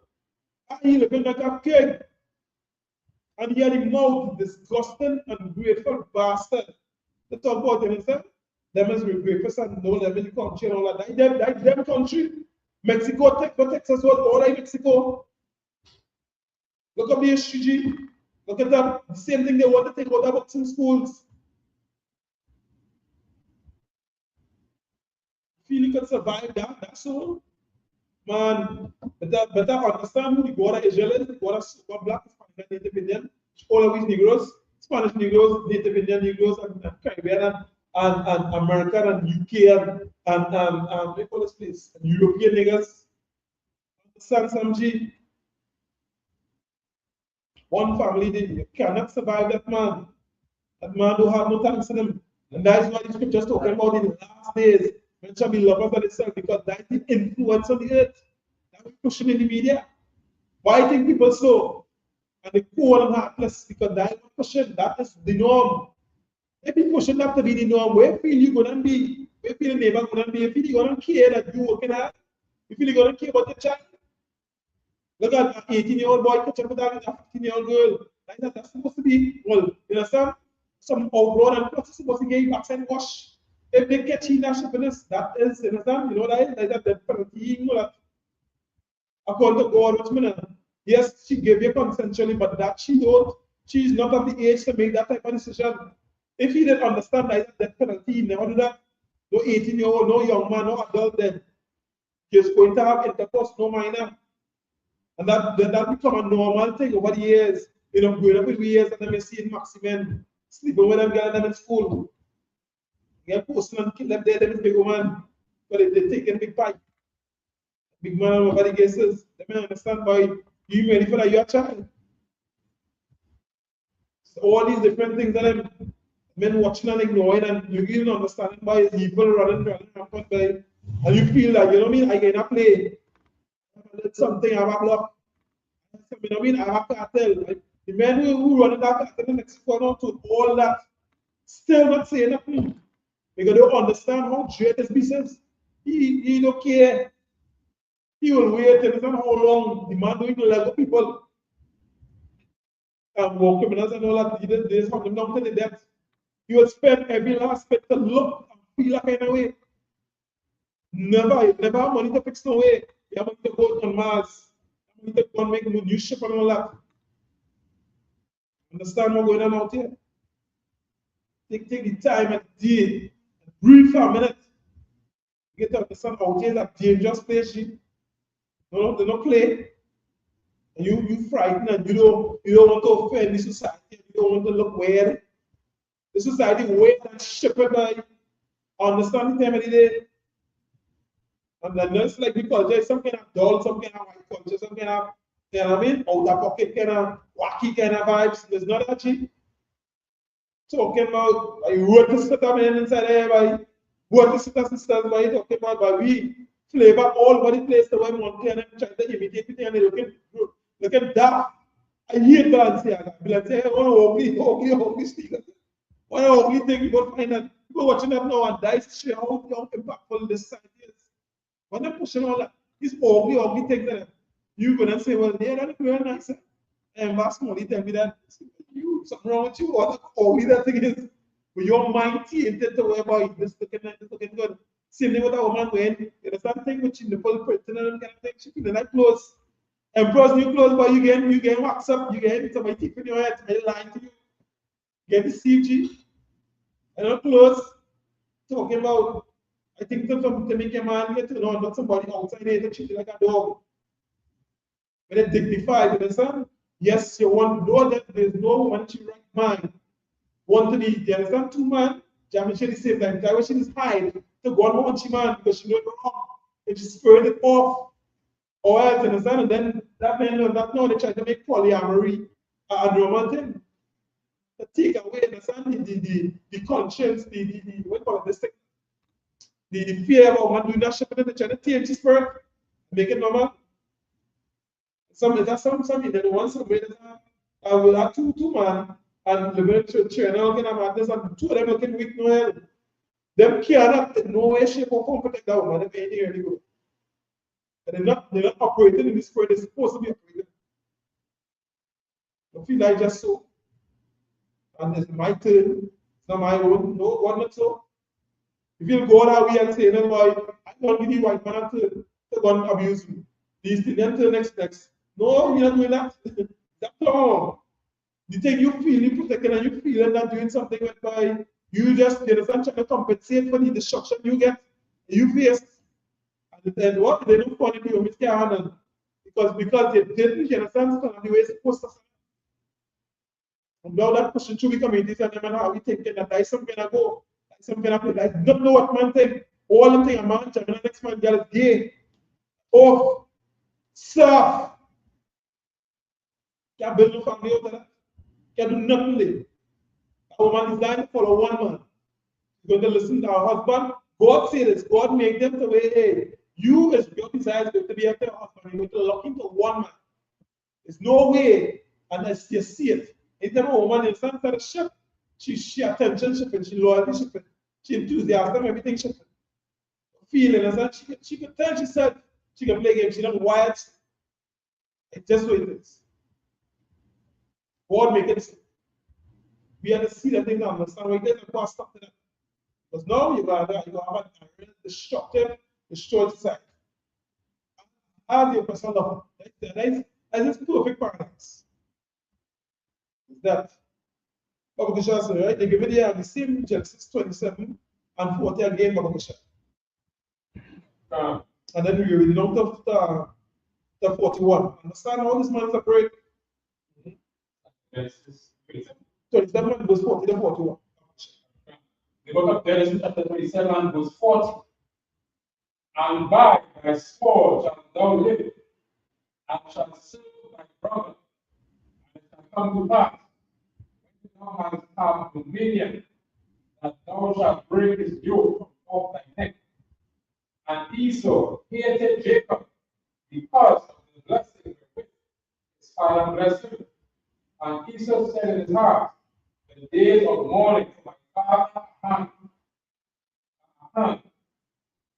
And he living like a king. And he had him mouth disgusting and grateful bastard. They talk about them and say, them is grateful and know them in the country and all that. That them country. Mexico, Texas was all right, Mexico. Look at the SUG. Look at that. The same thing they want to take out of boxing schools. Feel you can survive that, that's all. Man, better understand who the God of Israel is, the God of super black, Spanish, Native Indian, always Negroes, Spanish Negroes, Native Indian Negroes, and Caribbean, and American, and UK, and they call this place, and European niggas. Understand some G? One family, they cannot survive that man. That man don't have no thanks in him. And that is why the scripture is talking about in the last days. Men shall be lovers of themselves because that is the influence on the earth. That we pushing in the media. Why think people so? And they cold and heartless because that is what pushing. That is the norm. If you pushing that to be the norm, where feel you gonna be? Where feel the neighbor gonna be? If you gonna care that you working hard, if you gonna care about the child. Look at an 18-year-old boy catching up with a 15-year-old girl. Like that's supposed to be, well, you understand? Some outlaw and plus supposed to get back and wash. If they catch in that shipness, that is, you understand? You know that is like that death penalty, you know that. According to God, what's mean? Yes, she gave you consensually, but that she's not at the age to make that type of decision. If he didn't understand that death penalty, he never do that. No 18-year-old, no young man, no adult then. He's going to have intercourse, no minor. And that become a normal thing over the years. You know, growing up with years and then you see Maximum sleeping with them, getting them in school. Get posting and kill them there, them is big woman. But they taking big pipe. Big man and nobody guesses. They may understand why you ready for that your child. So all these different things that them men watching and ignoring and you even understanding why is evil running rampant by and you feel that you know what I mean, I get a play. Something I have a block. You know what I mean? I have cartel. Like, the men who run that cartel in Mexico now to all that, still not saying nothing. Because they don't understand how great this piece is. He don't care. He will wait and understand how long the man doing to let people war criminals and all that. He just have them down to the depth. He will spend every last bit to look and feel like kind of way. Never have money to fix no way. You have money to go on Mars. You have money to go and make new ship and all that. Understand what's going on out here? Take the time and day. Breathe for a minute. You get to understand out here that dangerous place. No, they don't play. And you frightened and you don't want to offend the society. You don't want to look weird. The society weird and shepherd by understand the time of the day. And then it's like the culture is some kind of dull, some kind of white culture, some kind of, you know what I mean, out of pocket kind of wacky kind of vibes. There's not actually talking about I wrote the stuff inside everybody. What the sisters by talking about but we flavor all over the place the way Monty and them try to imitate it and look at that. I hate dance here. I be like, say, oh, ugly speaker. What an ugly thing you go find that people watching that now and dice share how impactful this site is. When they're pushing all that, these ugly things that you're gonna say, well, they're not very nice. And last money tell me that you something wrong with you, what ugly that thing is. But your mind tainted to whereby this looking good. Same thing with a woman when there's that thing which in the full prison and kind of thing, she feel like clothes. Emperor's new clothes, but you get wax up, you get somebody teeth in your head, they lying to you. Get the CG. And not clothes. Talking about I think to make a man get to know not somebody outside there to treat you like a dog. But it's dignified, you understand? Yes, you want to know that there's no one to right mind. Want to be, you understand? Two man, Jamie the same time. Guy she is hide to go on one man because she knows wrong. And she spurred it off. Or else, you understand? And then that man learned that now they try to make polyamory a normal thing. To take away, understand, the conscience, what call it, this thing. The fear of man doing that shit, and they try to change his spirit, make it normal. Something that once somebody that will have two man and the channel can have madness and two of them looking weak no head. Them cannot in no way, shape, or form protect that woman if they anywhere they go. And they're not operating in the spirit they're supposed to be operating. I feel like just so. And it's my turn, it's not my own. No, what not so? If you go that way and say, no, boy, I don't give you white man to go and abuse me. These things, then to next. No, you're not doing that. That's wrong. The thing you feel, you protecting and you feel not doing something whereby you just, you understand, trying to compensate for the destruction you get, you face. And then what? They don't call it you, Mr. Arnold. Because they didn't, you understand, stand the way it's supposed to stand. And now that pushing through the communities and them and how we thinking that there's some kind of go, there's some kind of play. Like, don't know what man think. All the thing a man, and the next man girl is gay, off, soft. Can't build no family out of that. Can't do nothing there. A woman is dying to follow one man. She's going to listen to her husband. God say this. God make them the way, hey, you as your desire is going to be after your husband. You're going to lock into one man. There's no way, unless you see it. Anytime a woman is on the ship, she attention shifting, she loyalty shifting, she enthusiasm, everything shifting. Feeling as that she could tell, she said she can play games, she not wired. It's just what it is. God make it so. We have to see the thing and understand why it is and pass stuff to that. Because now you have a real destructive side. As your personal love, that is perfect paradise. That Babakasha, right? They give it the same Genesis 27 and 40 again, Babakasha. And then we read out of the 41. Understand how this man separate? Genesis 27 verse 40 to 41. The book of Genesis chapter 27 verse 40. And by thy sword shalt thou live, and shalt serve thy brother, and it shall come to pass, when thou hast have dominion, that thou shalt break his yoke from off thy neck. And Esau hated Jacob because of the blessing which his father blessed him. And Esau said in his heart, the days of mourning for my father are hand.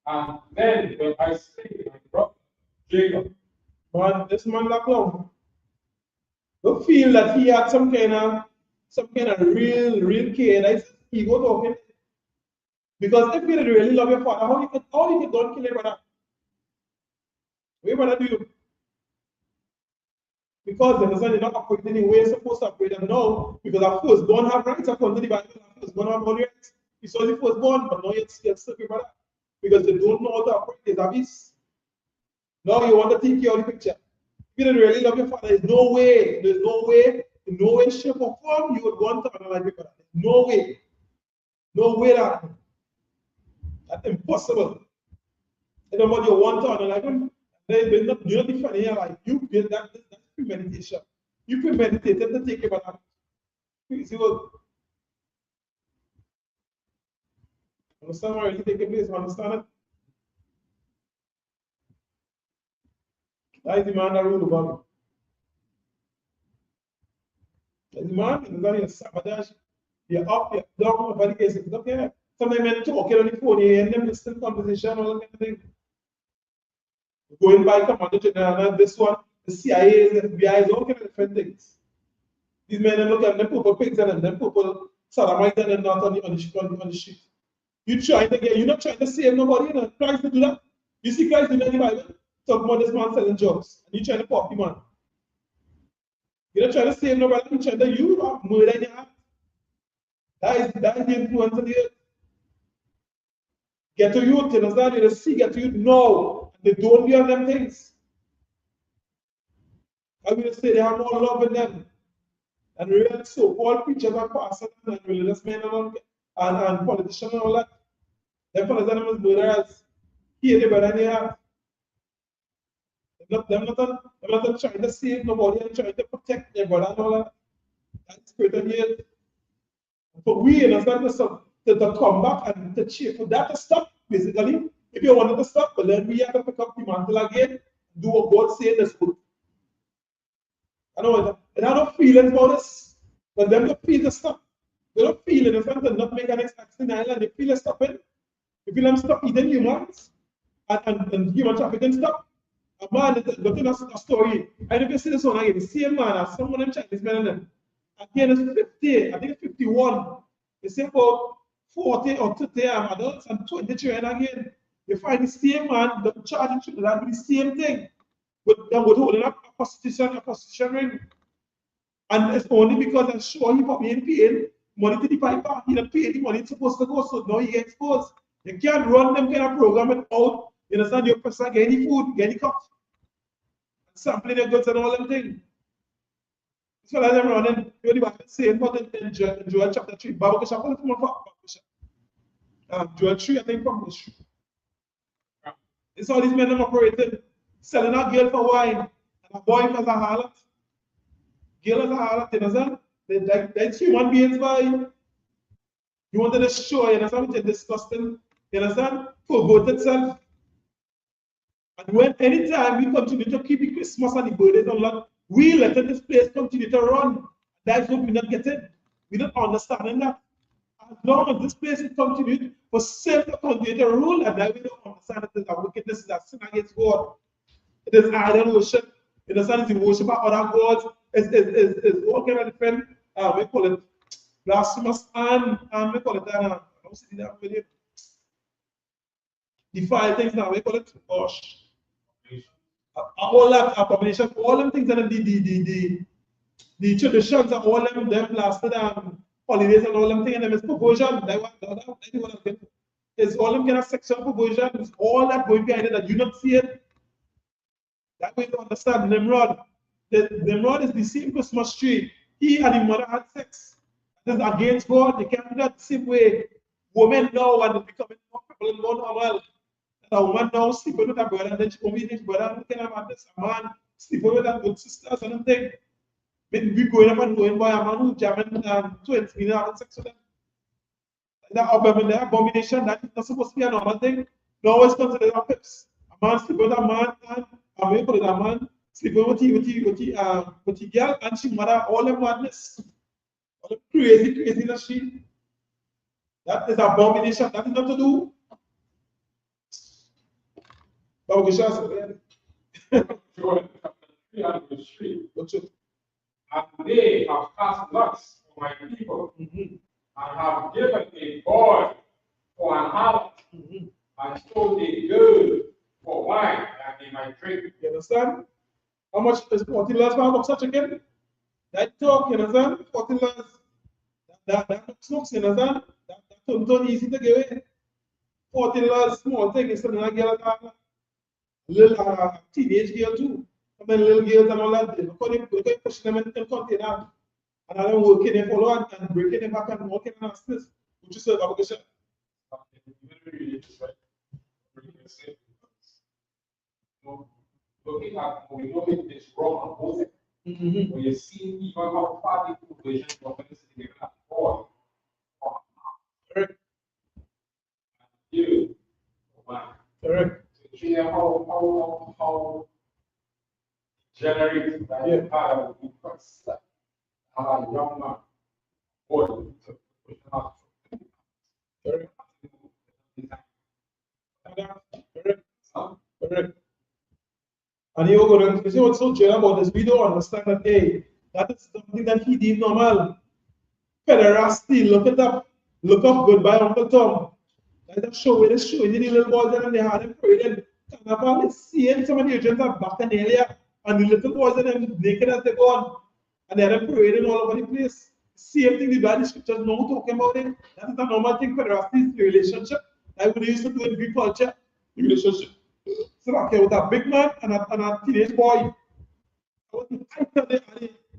And then when I slay my brother Jacob. Man, this man like long. Don't feel that he had some kind of real care. That's ego talking. Because if you really love your father, how you could go and kill your brother? What your brother do you? Because the son is not operating in the way it's supposed to operate. And now, because our firstborn have rights according to the Bible, our firstborn have all rights. He saw the firstborn, but now it's still your brother. Because they don't know how to operate his habits. Now you want to take care of the picture. If you really love your father, there's no way, shape or form you would want to analyze your brother. No way that's impossible. And then what you want to analyze him, you're not defining your life. You build that's premeditation. You premeditated to take your brother. You see what? Understand what really taking place? Understand it? That is the man that rule about it. That is the man, and that is sabotage. You're up, you're down, nobody cares. Okay. Sometimes men talking on the phone, you hear them listen to conversation, all that kind of thing. Going by Commander General, this one, the CIA, the FBI, all kind of different things. These men look at them purple pigs and them purple sodomite and them not on the street. You're not trying to save nobody, you know. Christ did do that. You see Christ in the Bible, talk about this man selling drugs, and you're trying to pop the man. You're not trying to save nobody, you're trying to you have murder in your heart. That is the influence of the earth. Get to youth, you understand? You see, get to youth, no. They don't be on them things. I will say they have more love in them. And real so-called preachers and pastors and religious men and politicians and all that. Them fellas are murderers. Here they better than have. They're not trying to save nobody and trying to protect their brother and all that. That's spirit of the earth. But we understand to come back and to cheer for that to stop, basically. If you wanted to stop, but then we have to pick up the mantle again, do what God said is good. I know and I don't feel about this, but them don't feel the stop. They don't feel it in front of not make an action in the island, they feel it stopping. They feel them stop eating humans and human trafficking stop. A man, the thing that's a story. I never see this one again. The same man as some of them Chinese men. Again, it's 50, I think it's 51. They say about 40 or 30 adults and 20 children again. You find the same man, the charging children, that be the same thing. But then would hold up a prostitution ring. And it's only because I'm sure he probably ain't paying money to the piper. He don't pay the money it's supposed to go, so now he gets exposed. You can't run them kind of program without, you understand, your person get any food, get any cups, sampling the goods and all them things. So as I'm running, you know what saying about in Joel chapter 3, Bible chapter 4, Joel 3, I think from this. It's all these men operating, selling a girl for wine, and a boy as a harlot. Girl as a harlot, you understand? That's human beings by. You want to destroy, you understand? It's disgusting, you understand? Forgot itself. And when anytime we continue to keep the Christmas and the birthdays and all that, we let this place continue to run. That's what we're not getting. We're not understanding that. As long as this place is continued for sin to continue to rule, and that we don't understand that there's a wickedness, is a sin against God. It is idol worship. You understand? It's the worship of other gods. It's all kind of different, we call it blasphemous, and we call it, what's it, defile things now, we call it, gosh. All that abomination, all them things and the traditions and all them blasted holidays and all them things and them is perversion. It's all them kind of sexual perversion. It's all that going behind it that you not see it. That way to understand Nimrod. Nimrod is the same Christmas tree. He and his mother had sex. This is against God. They can't do that the same way. Women now and becoming more normal. A woman now sleeping with her brother, and then she come with his brother, and kind of this. A man sleeping with her good sisters and everything. We going up and going by a man who jamming twins, having sex with them. That abomination, that is not supposed to be a normal thing. No, it's considered a pips. A man sleeping with a man, and a man sleeping with the girl, and she mother all the madness. All the craziness she. That is abomination. That is not to do. But we shall say, Joel chapter 3 and verse 3. And they have cast lots for my people, and have given a boy for an harlot, and sold a girl for wine that they might drink. You understand? How much is 40 laws of such again? That talk, you understand? 40 laws. That looks, you understand? That don't easy to give away. 40 laws, small thing, is something like that. Little teenage girl too. I mean, little girls and all that. They push them in the container. And I don't work in them follow and breaking them back and walking and ask this. Which is a application. Looking at when we know this wrong on both ends. When you see even how far the population of the boy. Correct. You. Correct. Clear how generic that part of the request that a young man boy to push them out. Correct. And you're going to see what's so jail about this. We don't understand that, hey, that is something that he deemed normal. Pederasty, look it up. Look up Goodbye Uncle Tom. That's a show where they're showing the little boys and they had them praying. Carnival is seeing some of the agents are back in earlier, and the little boys and them naked as they go on. And they had them parading all over the place. Same thing the Bible scriptures now talking about it. That is a normal thing for the rest of the relationship. Like we used to do in Greek culture, the relationship. So okay, with a big man and a teenage boy.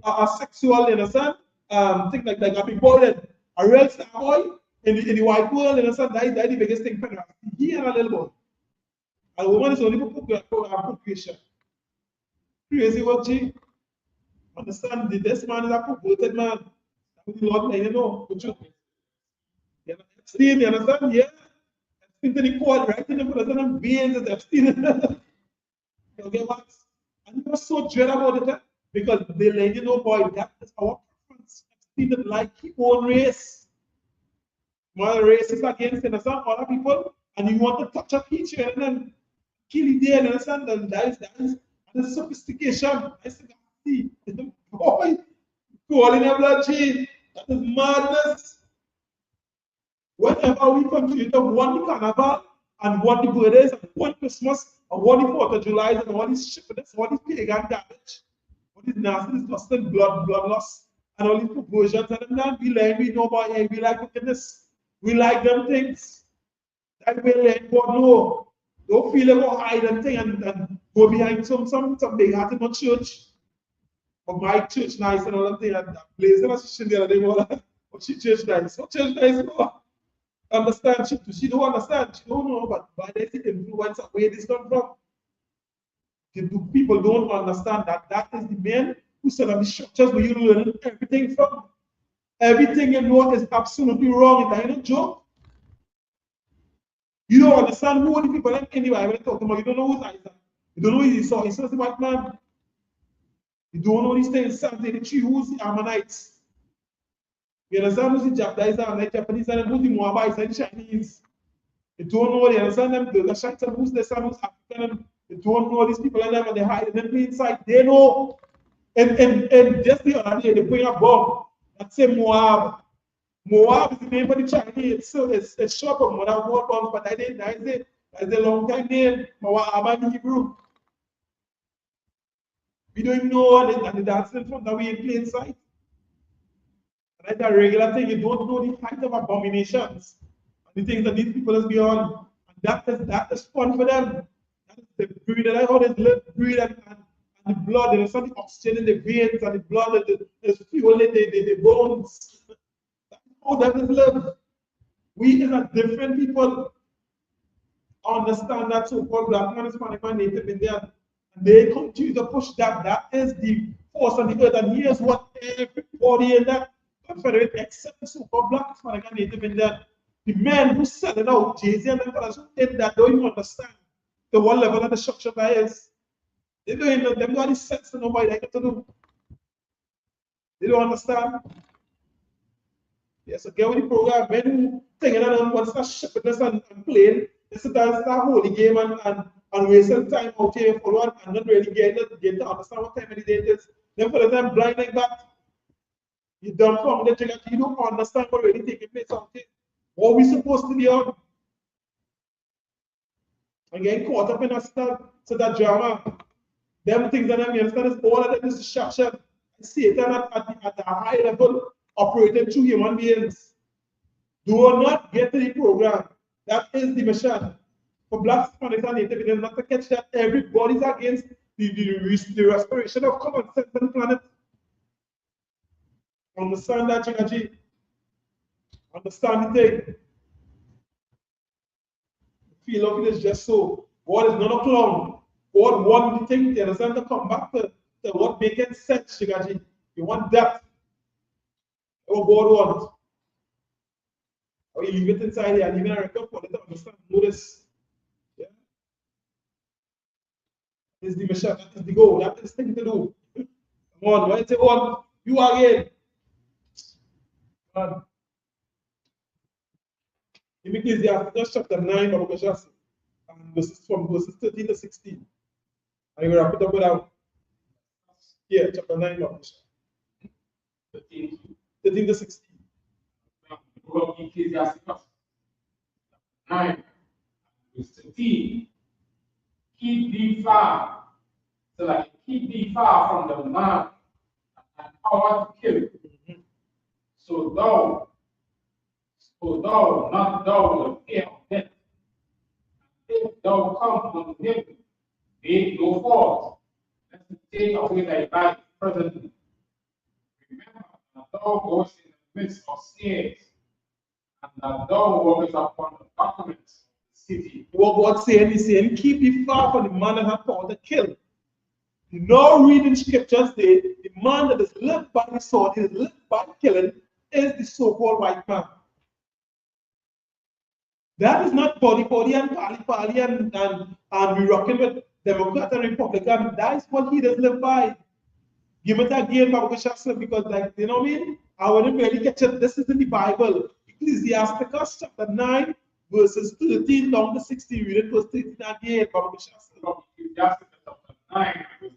A sexual, you understand? Thing like a big boy, a real star boy in the white world, you understand? That's the biggest thing for the rest. He and a little boy. And a woman is only for procreation. Crazy what she understand this man is a perverted man. That the Lord let you know. You Epstein, you understand? Yeah. Epstein to the court, right in the presence of beings as Epstein. You get what? And he was so dread about it because they let you know, boy, that is our preference. Epstein didn't like his own race. My race is against, you understand, other people, and you want to touch up each other and kill it there, you understand? And that is the sophistication. I see, boy, calling a blood chain. That is madness. Whenever we continue to want the carnival and want the birthdays and want Christmas and want the 4th of July and all this shit, all this pagan garbage, all this nasty, disgusting blood loss, and all these perversions, and then we learn, we know about it, we like wickedness, we like them things. That we learn, God no. Don't feel about hide them thing and go behind some big hearted no church. But my church nice and all them thing and blazing a shit the other day, but she church nice. What church nice? Understand she don't understand, she don't know, but by the influence of where this come from. The people don't understand that is the man who set up the structures where you learn everything from. Everything you know is absolutely wrong. It's not a joke. You don't understand who the people like anyway. When I talk about, you don't know who's Isaac. You don't know who Esau. Esau's the white man. You don't know these things. The tree, who's the Ammonites. You understand who's the Japanese, and who's the Moabites and the Chinese. You don't know, you understand them, the Shites and who's the son, who's African. You don't know these people and them, and they hide in plain sight. They know. And just the other day, they bring a bomb. That's a Moab. Moab is the name of the Chinese. So it's short of Moab war bombs, but I didn't. That's a long time name. Moab in Hebrew. We don't even know, and the dancing from that way in plain sight. That's a regular thing. You don't know the height of abominations and the things that these people is beyond. And that is fun for them. That is the breed, and how they live, breed, and the blood. There's something oxygen in the veins, and the blood, and there's fuel in the bones. That's how devils live. We are different people. Understand that so-called black man, Hispanic man, Native Indian. And they continue to push that. That is the force on the earth. And here's what everybody in that Confederate, except the so-called black, Hispanic, and Native Indian, the men who selling out Jay-Z and them fellas who did that don't even understand the one level of the structure that is. They don't even know, they don't have the sense to nobody they get to do. They don't understand. Yes, so get with the program. Men who think that don't want to start shipping this and playing, they start holy game and wasting time out here for one and not really get to understand what time of the day it is. Then for the time blind like that. You don't come the trigger, you don't understand what really taking place out here. What we supposed to be on. And getting caught up in that drama. Them things that I understand is all of them is distraction. Satan at a high level operated through human beings. Do not get to the program. That is the mission. For black, Hispanic, and Native Indians, not to catch that everybody's against the restoration of common sense on the planet. Understand that, Chingaji. Understand the thing. Feel of it is just so. God is not a clown. God wants the thing, you understand, to come back to what making sense, Chingaji. You want that. What God wants. Or you leave it inside here and leave it a record for it to understand. Notice. Yeah. That is the mission, that is the goal, that is the thing to do. Come on, when I say on, you again. In Ecclesiastes chapter 9, Bible just and this is from verses 13 to 16. I'm going to wrap it up without. Yeah, chapter 9, Bible 13 to 16. Book of Ecclesiastes 9, verse 13. Keep thee far, so like keep thee far from the man and power to kill. So thou not thou will fear of death. If thou come unto him, make no fault, let him take away thy life presently. Remember that thou goest in the midst of snares, and that thou walkest upon the battlements of the city. What God saying, He's saying, keep ye far from the man that hath power to kill. No reading scriptures say the man that is lived by the sword, is lived by killing, is the so-called white man. That is not body and pally and we rocking with Democrat and Republican. That is what he does live by. Give it again, because like, you know what I mean? I wouldn't really catch it. This is in the Bible. Ecclesiastes chapter 9, verses 13 down to 16. Read it verse 13 again, Baba Shasta. From Ecclesiastes chapter 9, verse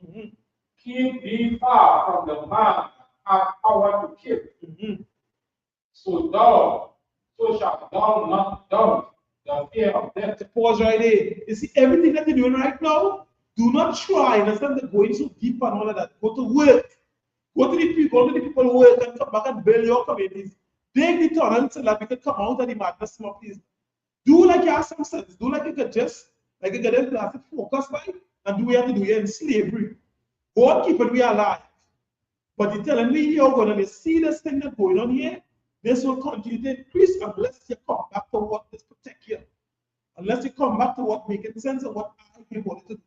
13. Keep thee far from the man that hath power to kill. So shalt thou not doubt the fear of death. To pause right there. You see, everything that you're doing right now, do not try, understand that going so deep and all of that. Go to work. Go to the people who work and come back and build your communities. Take the tunnel so that we can come out of the madness, please. Do like you have some sense. Do like you could just, like you get a class focus by and do what you have to do here in slavery. God keep it we alive. But you're telling me you're going to see this thing that's going on here. This will continue to increase unless you come back to what is protect you. Unless you come back to what making sense of what I wanted to do.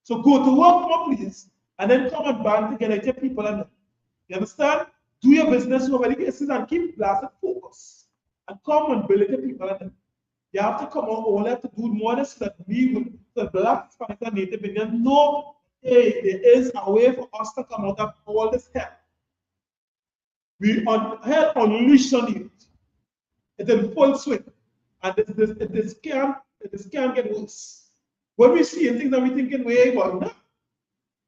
So go to work more, please, and then come and band together with your people and you understand? Do your business over the cases and keep blasted focus. And come and build your people and you have to come out, all have to do more than so that we will, the Black, Hispanic, and Native Indians know, hey, there is a way for us to come out of all this hell. We are hell unleashed on you. It's in full swing. And this can't get worse. When we see things that we thinking way about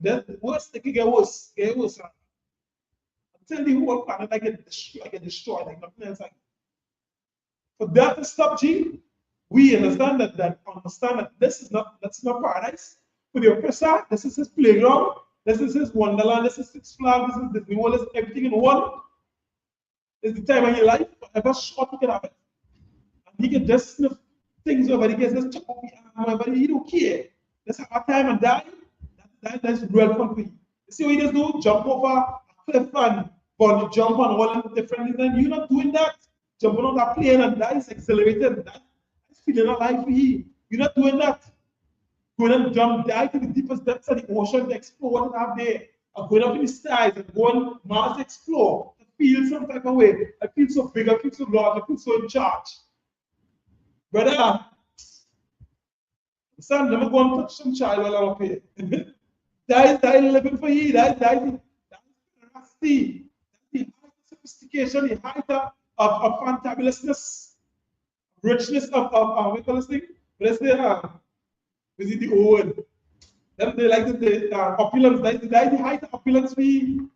that, the worst thing can get worse. Get worse. Until the whole planet like get destroyed, like nothing else. Like for that to stop, G, we understand that that's not paradise. For the oppressor, this is his playground, this is his wonderland, this is Six Flags, this is Disney World, this is everything in one. It's the time of your life, ever short you can have it. And he can just sniff things over the case, just chop up the arm, but he don't care. Let's have a time and die. That's real fun for you. You see what he does do? Jump over a cliff and bungee jump on all the different things. You're not doing that. Jumping on that plane and that is exhilarated. That's feeling alive for you. You're not doing that. Going and jump, dive to the deepest depths of the ocean to explore what you have there. Or going up in the skies and go on Mars to explore. To feel some type of way. I feel so big, I feel so large, I feel so in charge. Brother, son, let me go and touch some child while I'm up here. that is living for you. That is rusty. The height of sophistication, the height of fantabulousness, richness of what you call this thing? Let's say, is it the old word? They like the opulence. That is the height of opulence for you.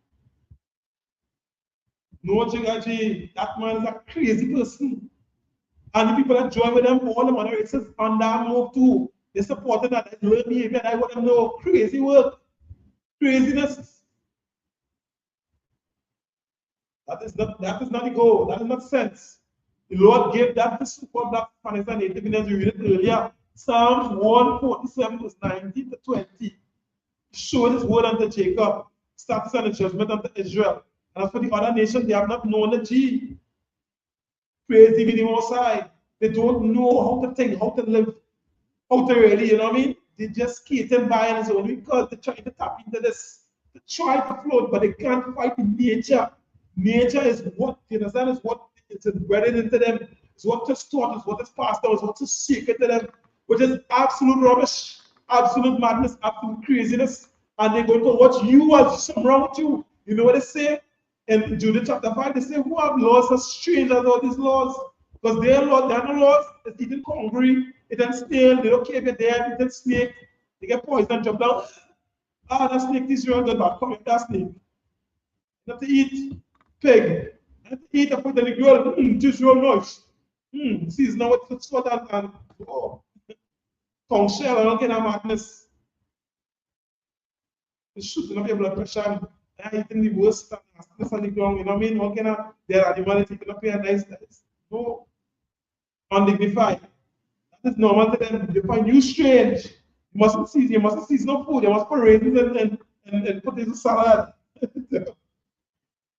No, Chingachi, that man is a crazy person. And the people that join with them, all the other races on that move too. They supported that learn behavior, and I want them to know crazy work, craziness. That is not the goal, that is not sense. The Lord gave that to support Black Hispanics and Native Indians. We read it earlier. Psalms 147, verse 19 to 20. Showed his word unto Jacob, statutes and the judgment unto Israel. And as for the other nations, they have not known the G. Crazy with the Most High. They don't know how to think, how to live, how to really, you know what I mean? They just skating by on his own because they're trying to tap into this. They try to float, but they can't fight in nature. Nature is what, you understand, is what it's embedded into them. It's what is taught, it's what is passed down, it's what is sacred to them, which is absolute rubbish, absolute madness, absolute craziness. And they're going to watch you as something wrong with you. You know what they say? In Jude chapter 5, they say, who have laws as strange as all these laws? Because their laws, there are no laws. It's eating hungry, eating snail, they don't care if you're dead, eating snake, they get poisoned, jump down. Ah, that snake, this real good, but come with that snake. You have to eat pig. You have to eat a foot in the grill, this real noise. See, now what's sort and oh, tongue shell, I don't get that madness. It's shooting up your blood pressure. I think the worst stuff on the ground, you know what I mean? What kind of their animality cannot be a nice, no undignified. That is normal to them. They find you strange. You mustn't seize no food, you must put raisins and potato salad.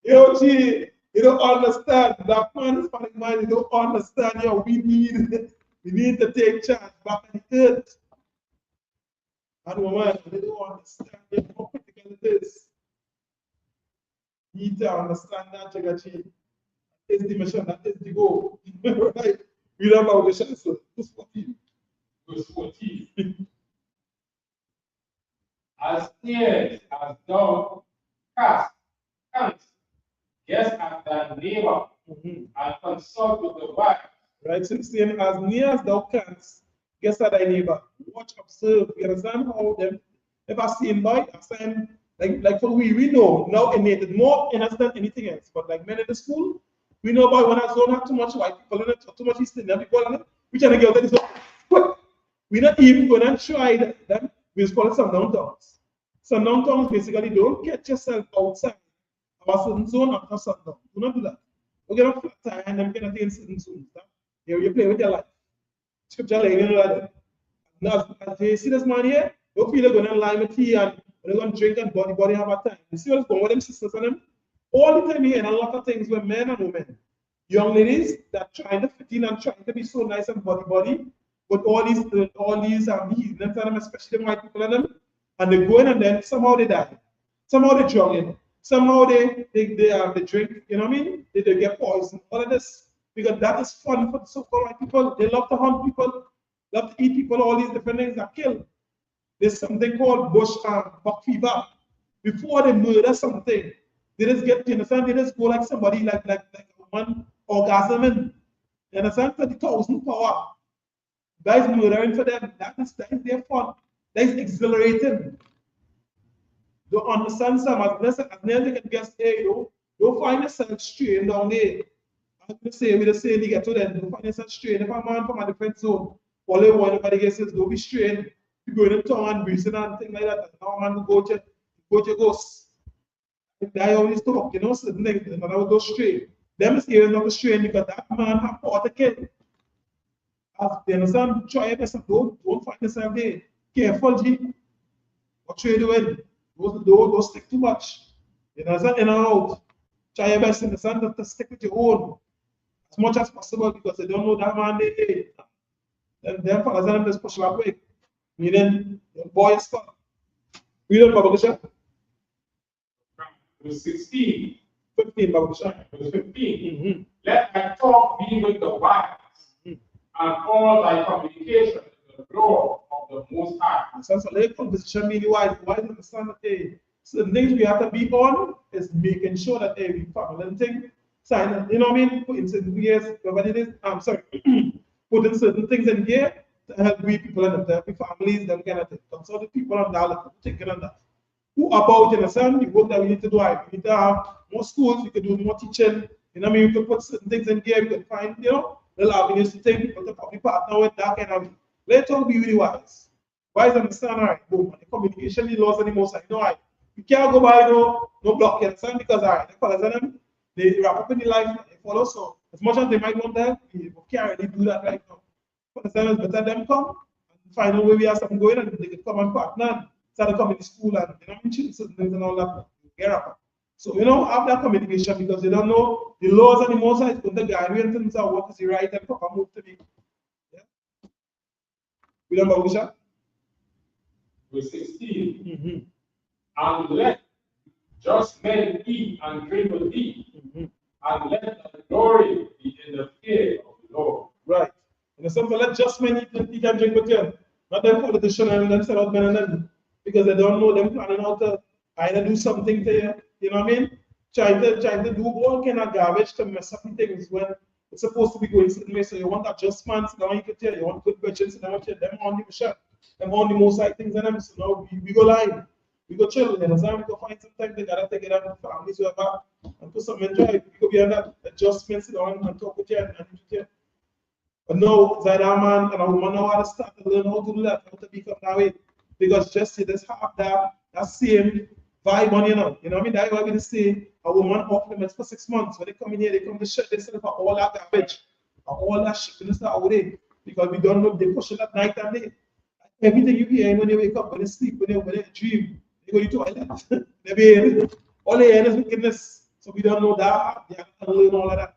Yo, gee, you don't understand. That man is panic mind, you don't understand. Yo, we need to take charge back in the earth. And woman, they don't understand how critical it is. Need to understand that, Chagachi. Is the mission, that is the goal. Right? We don't know the chance. Verse 14. Verse 14. As near as thou canst guess at thy neighbor and consult with the wise, Right? So it's saying, as near as thou canst, guess at thy neighbor. Watch, observe. You understand how them, if I see in by, I saying, like for we know now innate more innocent than anything else. But like men in the school, we know about when I don't have too much white people in it, or too much East Indian people in it, we trying to get that is quick. We're not even going to try them. We just call it sundown towns. Sundown towns basically don't get yourself outside of a certain zone after sundown. Do not do that. We're going to flat tire and I'm going to take certain zones. Here you play with your life. Scripture like you know that. Now, as you see this man here, you feel they're going to lie with tea and they're going to drink and body have a time. You see what's going on with them sisters and them? All the time here, and a lot of things with men and women. Young ladies that trying to fit in and trying to be so nice and body, but all these heathens and them, especially the white people and them, and they go in and then somehow they die. Somehow they drug in. Somehow they drink, you know what I mean? They get poisoned. All of this. Because that is fun for the so-called white people. They love to hunt people, love to eat people, all these different things that kill. There's something called bush buck fever. Before they murder something, they just get, you understand, they just go like somebody like a woman orgasming. You understand? 30,000 power. Guys murdering for them. That is their fun. That is exhilarating. Don't understand some as near they can guess, hey, don't find yourself straying down there. I'm gonna say we just say they get to them, don't find yourself straying. If a man from a different zone, all they want nobody gets is don't be straying. You go in the town and breathing and things like that. Now man will go to ghosts. I always talk, you know, certain things, and I will go straight. Them is here not straying because that man have power to kill. As you understand, try your best and don't find yourself there. Careful, G. What you doing? Don't stick too much. You understand? In and out. Try your best in the sun to stick with your own as much as possible because they don't know that man they then fellas them just push back quick. Meaning the boy is fun. We don't Babakasha? Verse 16. 15 Babakasha. Verse 15. Let thy talk be with the wise, and all thy communication in the law of the Most High. So let conversation mean wise. Wise understand that so the things we have to be on is making sure that we follow them thing. Sign, you know what I mean? Put in certain years, whatever it is. I'm sorry. Put in certain things in here to help we people and to help the families, them kind of thing. So the people on that, taking on that. Who about, you understand, the work that we need to do? We need to have more schools, we can do more teaching. You know what I mean? We can put certain things in here, we can find, you know, the avenues to take people to probably partner with that kind of. Let's all be really wise. Wise understand, all right, boom. The communication, the laws, and the most, I know, all right. You can't go by no block, you understand? Because, all right, the fellas and them, they wrap up in the life they follow. So as much as they might want that, we can't really do that right now. But the it's better them come and find out where we have something going and they can come and partner and start to come into school and you know mention certain things and all that. Get up. So you know, have that communication because they don't know the laws and the most is going to guide you in terms of what is the right and proper move to be. Yeah. We don't know Wisha? Verse 16. And let just men eat and drink with thee, and let thy glory be in the fear of the Lord. Right. And it's something let just men eat and drink with you. Not them politicians and them set out men and them. Because they don't know them planning out to either do something to you, you know what I mean? Trying to do all kind of garbage to mess up things when it's supposed to be going certain way. So you want adjustments, now you can tell you want good questions, and them on the shot, them on the most side things and them. So now we go live. We go chill, you understand? We go find some time they gotta take it out with families whoever and put some enjoy. We go beyond that adjustments, you know, and talk with you and with you. But no, that man and a woman know how to start to learn how to do that, how to become that way. Because just see this have that same vibe on, you know what I mean? That's why we say a woman off limits for 6 months. When they come in here, they come to shut themselves for all that garbage, all that shit, and out there. Because we don't know they push it at night and day. Everything you hear when you wake up, when you sleep, when you dream, they go to the toilet. They be all they hear is wickedness. So we don't know that. They have to learn all of that.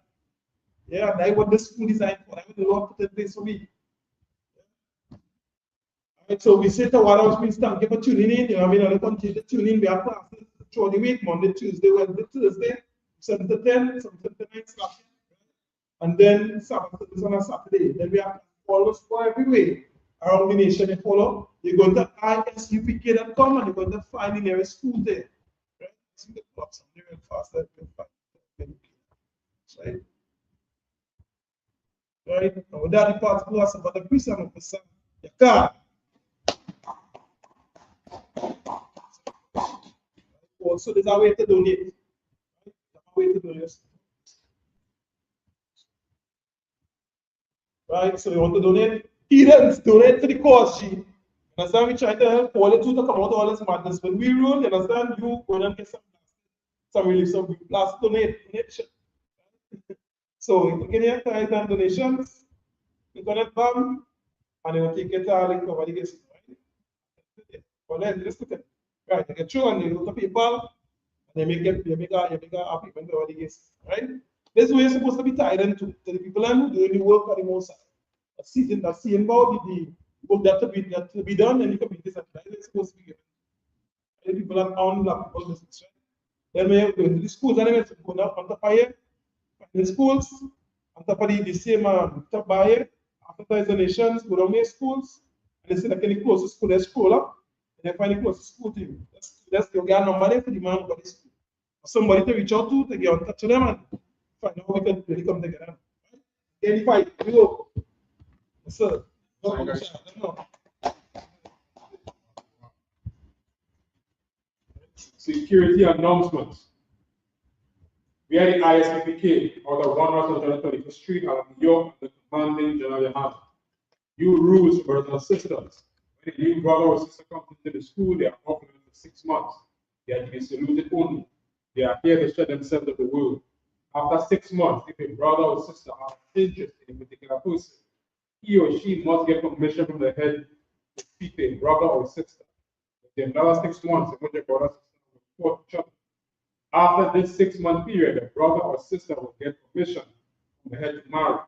Yeah, that's what the school designed for. That's what the Lord put in place for me. Right, so we say to what else means thank you for tuning in. You know, I mean, I continue to tune in. We have classes throughout the week, Monday, Tuesday, Wednesday, Thursday, 7 to 10, 7 to 9 slash. And then Sabbath on a Saturday. Then we have follows for every way around the nation you follow. You go to isupk.com and you're going to find the nearest school there. Right? So you can plug something real fast. Right? right? And without the particular of the priest and officer, your card. Also, there's a way to donate. There's a way to donate. Right? So you want to donate? Either donate to the cause sheet. Understand? We try to help all the two to come out of all this madness. When we rule, you understand? You go and get some relief, some last donation. So you can get tithes and donations, you connect them, and they will take it all and cover the guests. Right? But then listen to it. Right, they get through and they go to people, and they make a happy when they cover the guests. Right? This way it's supposed to be tied into to the people who do the work on the most side. Seeing about the work that to be done and the communities that it's supposed to be given. The people that own black people business, right? Then we have the schools and it's going up on the fire. The schools, on top of the same top buyer, after the donations, go down the schools, and they say like any closest school, they scroll up, and they find the closest school to you. That's the get number there for the man for the school. Somebody to reach out to get in touch with them and find out how we can really come together. Any fight, we go. Yes, sir. Security announcements. We had the ISPPK out of 135th Street out of New York, the commanding general has new rules for brothers and sisters. When a new brother or sister comes into the school, they are offered for 6 months. They are to be saluted only. They are here to show themselves of the world. After 6 months, if a brother or sister are interested in a particular person, he or she must get permission from the head to speak to a brother or sister. If the another 6 months, in which a brother or sister will report each other. After this 6-month period, the brother or sister will get permission from the head to marry.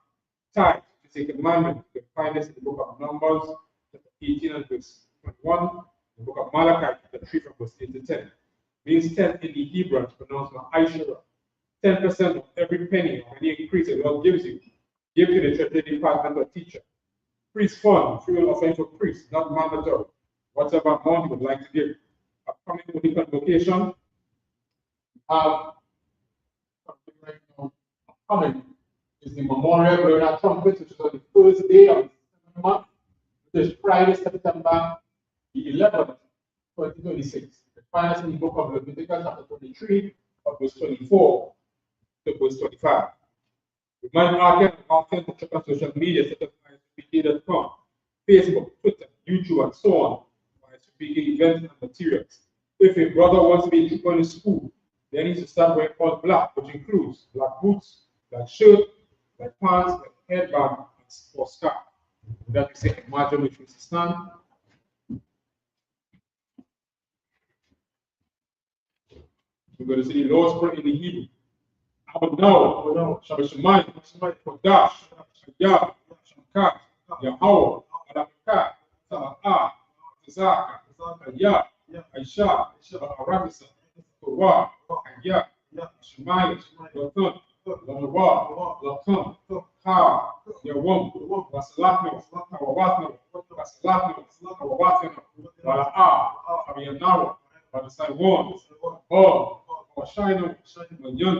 Tithe is a commandment. You can find this in the book of Numbers, chapter 18 and verse 21, the book of Malachi, chapter 3 from verse 8 to 10. Means 10 in the Hebrew is pronounced Ma'ashara. 10% of every penny or any increase the Lord gives you, give to the church department or teacher. Priest fund, fuel offering for priests, not mandatory. Whatever amount you would like to give. Upcoming holy convocation, something right now coming is the memorial blowing at trumpet, which is on the first day of the month, which is Friday, September the 11th, 2026. The finest in the book of Leviticus, chapter 23, of verse 24 to verse 25. You might argue and often to check on social media such as ISPK.com, Facebook, Twitter, YouTube, and so on, for ISPK events and materials. If a brother wants to be in school, they need to start wearing all black, which includes black boots, black shirt, black pants, black headband, or scarf. That we say, imagine which means to stand. We're going to see the Lord's Prayer in the Hebrew. I would know, Shabbat Kodash, Yah, Shamkat, Yahweh, Adakah, Salah, Zaka, Yah, Aisha, Arakasa, Torah, Yah, Shemaiah, Lothun, Lanawa, Lothun, Ha, Yawum, Wasalakno, Kawatno, Wasalakno, Kawatno, Wala'a, Abiyanawa, Wadasaiwan, Or, Shino, Manyan,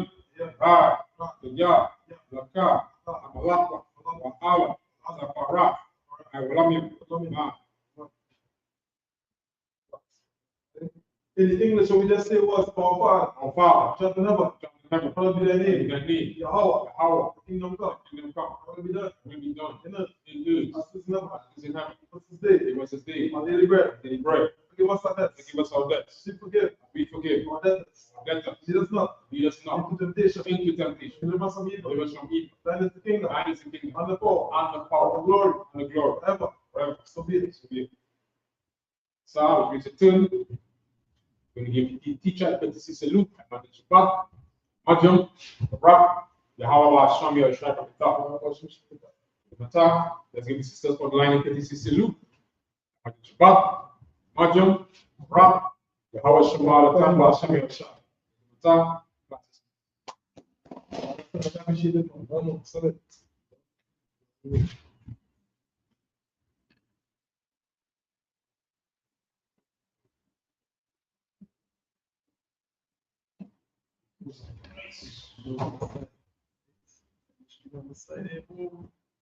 Ra, Yah, Laka, Amalakwa, Wa'ala, Zapara, Iwalamim, Ma. In English, we just say was our Father. Just remember. Hallowed be thy name. Yahweh. Kingdom come. Will be done. In earth. As it is in heaven. What's his day? It was his day. Our daily bread. Forgive us our debts. We forgive. Our debtors. Lead us not. Into temptation. Deliver us from evil. Thine is the kingdom. And the power. And the glory. Forever. So be it. So, we return. We're going to give the teacher a courtesy salute. I'm going to Shabbat, Majum, Rab, Yahweh, Hashem, Yahshua, Matah. Let's give the sisters for the line a courtesy salute. I'm going to Shabbat, Majum, Rab, Yahweh, Shema, Hashem, Yahshua, Matah. On the side,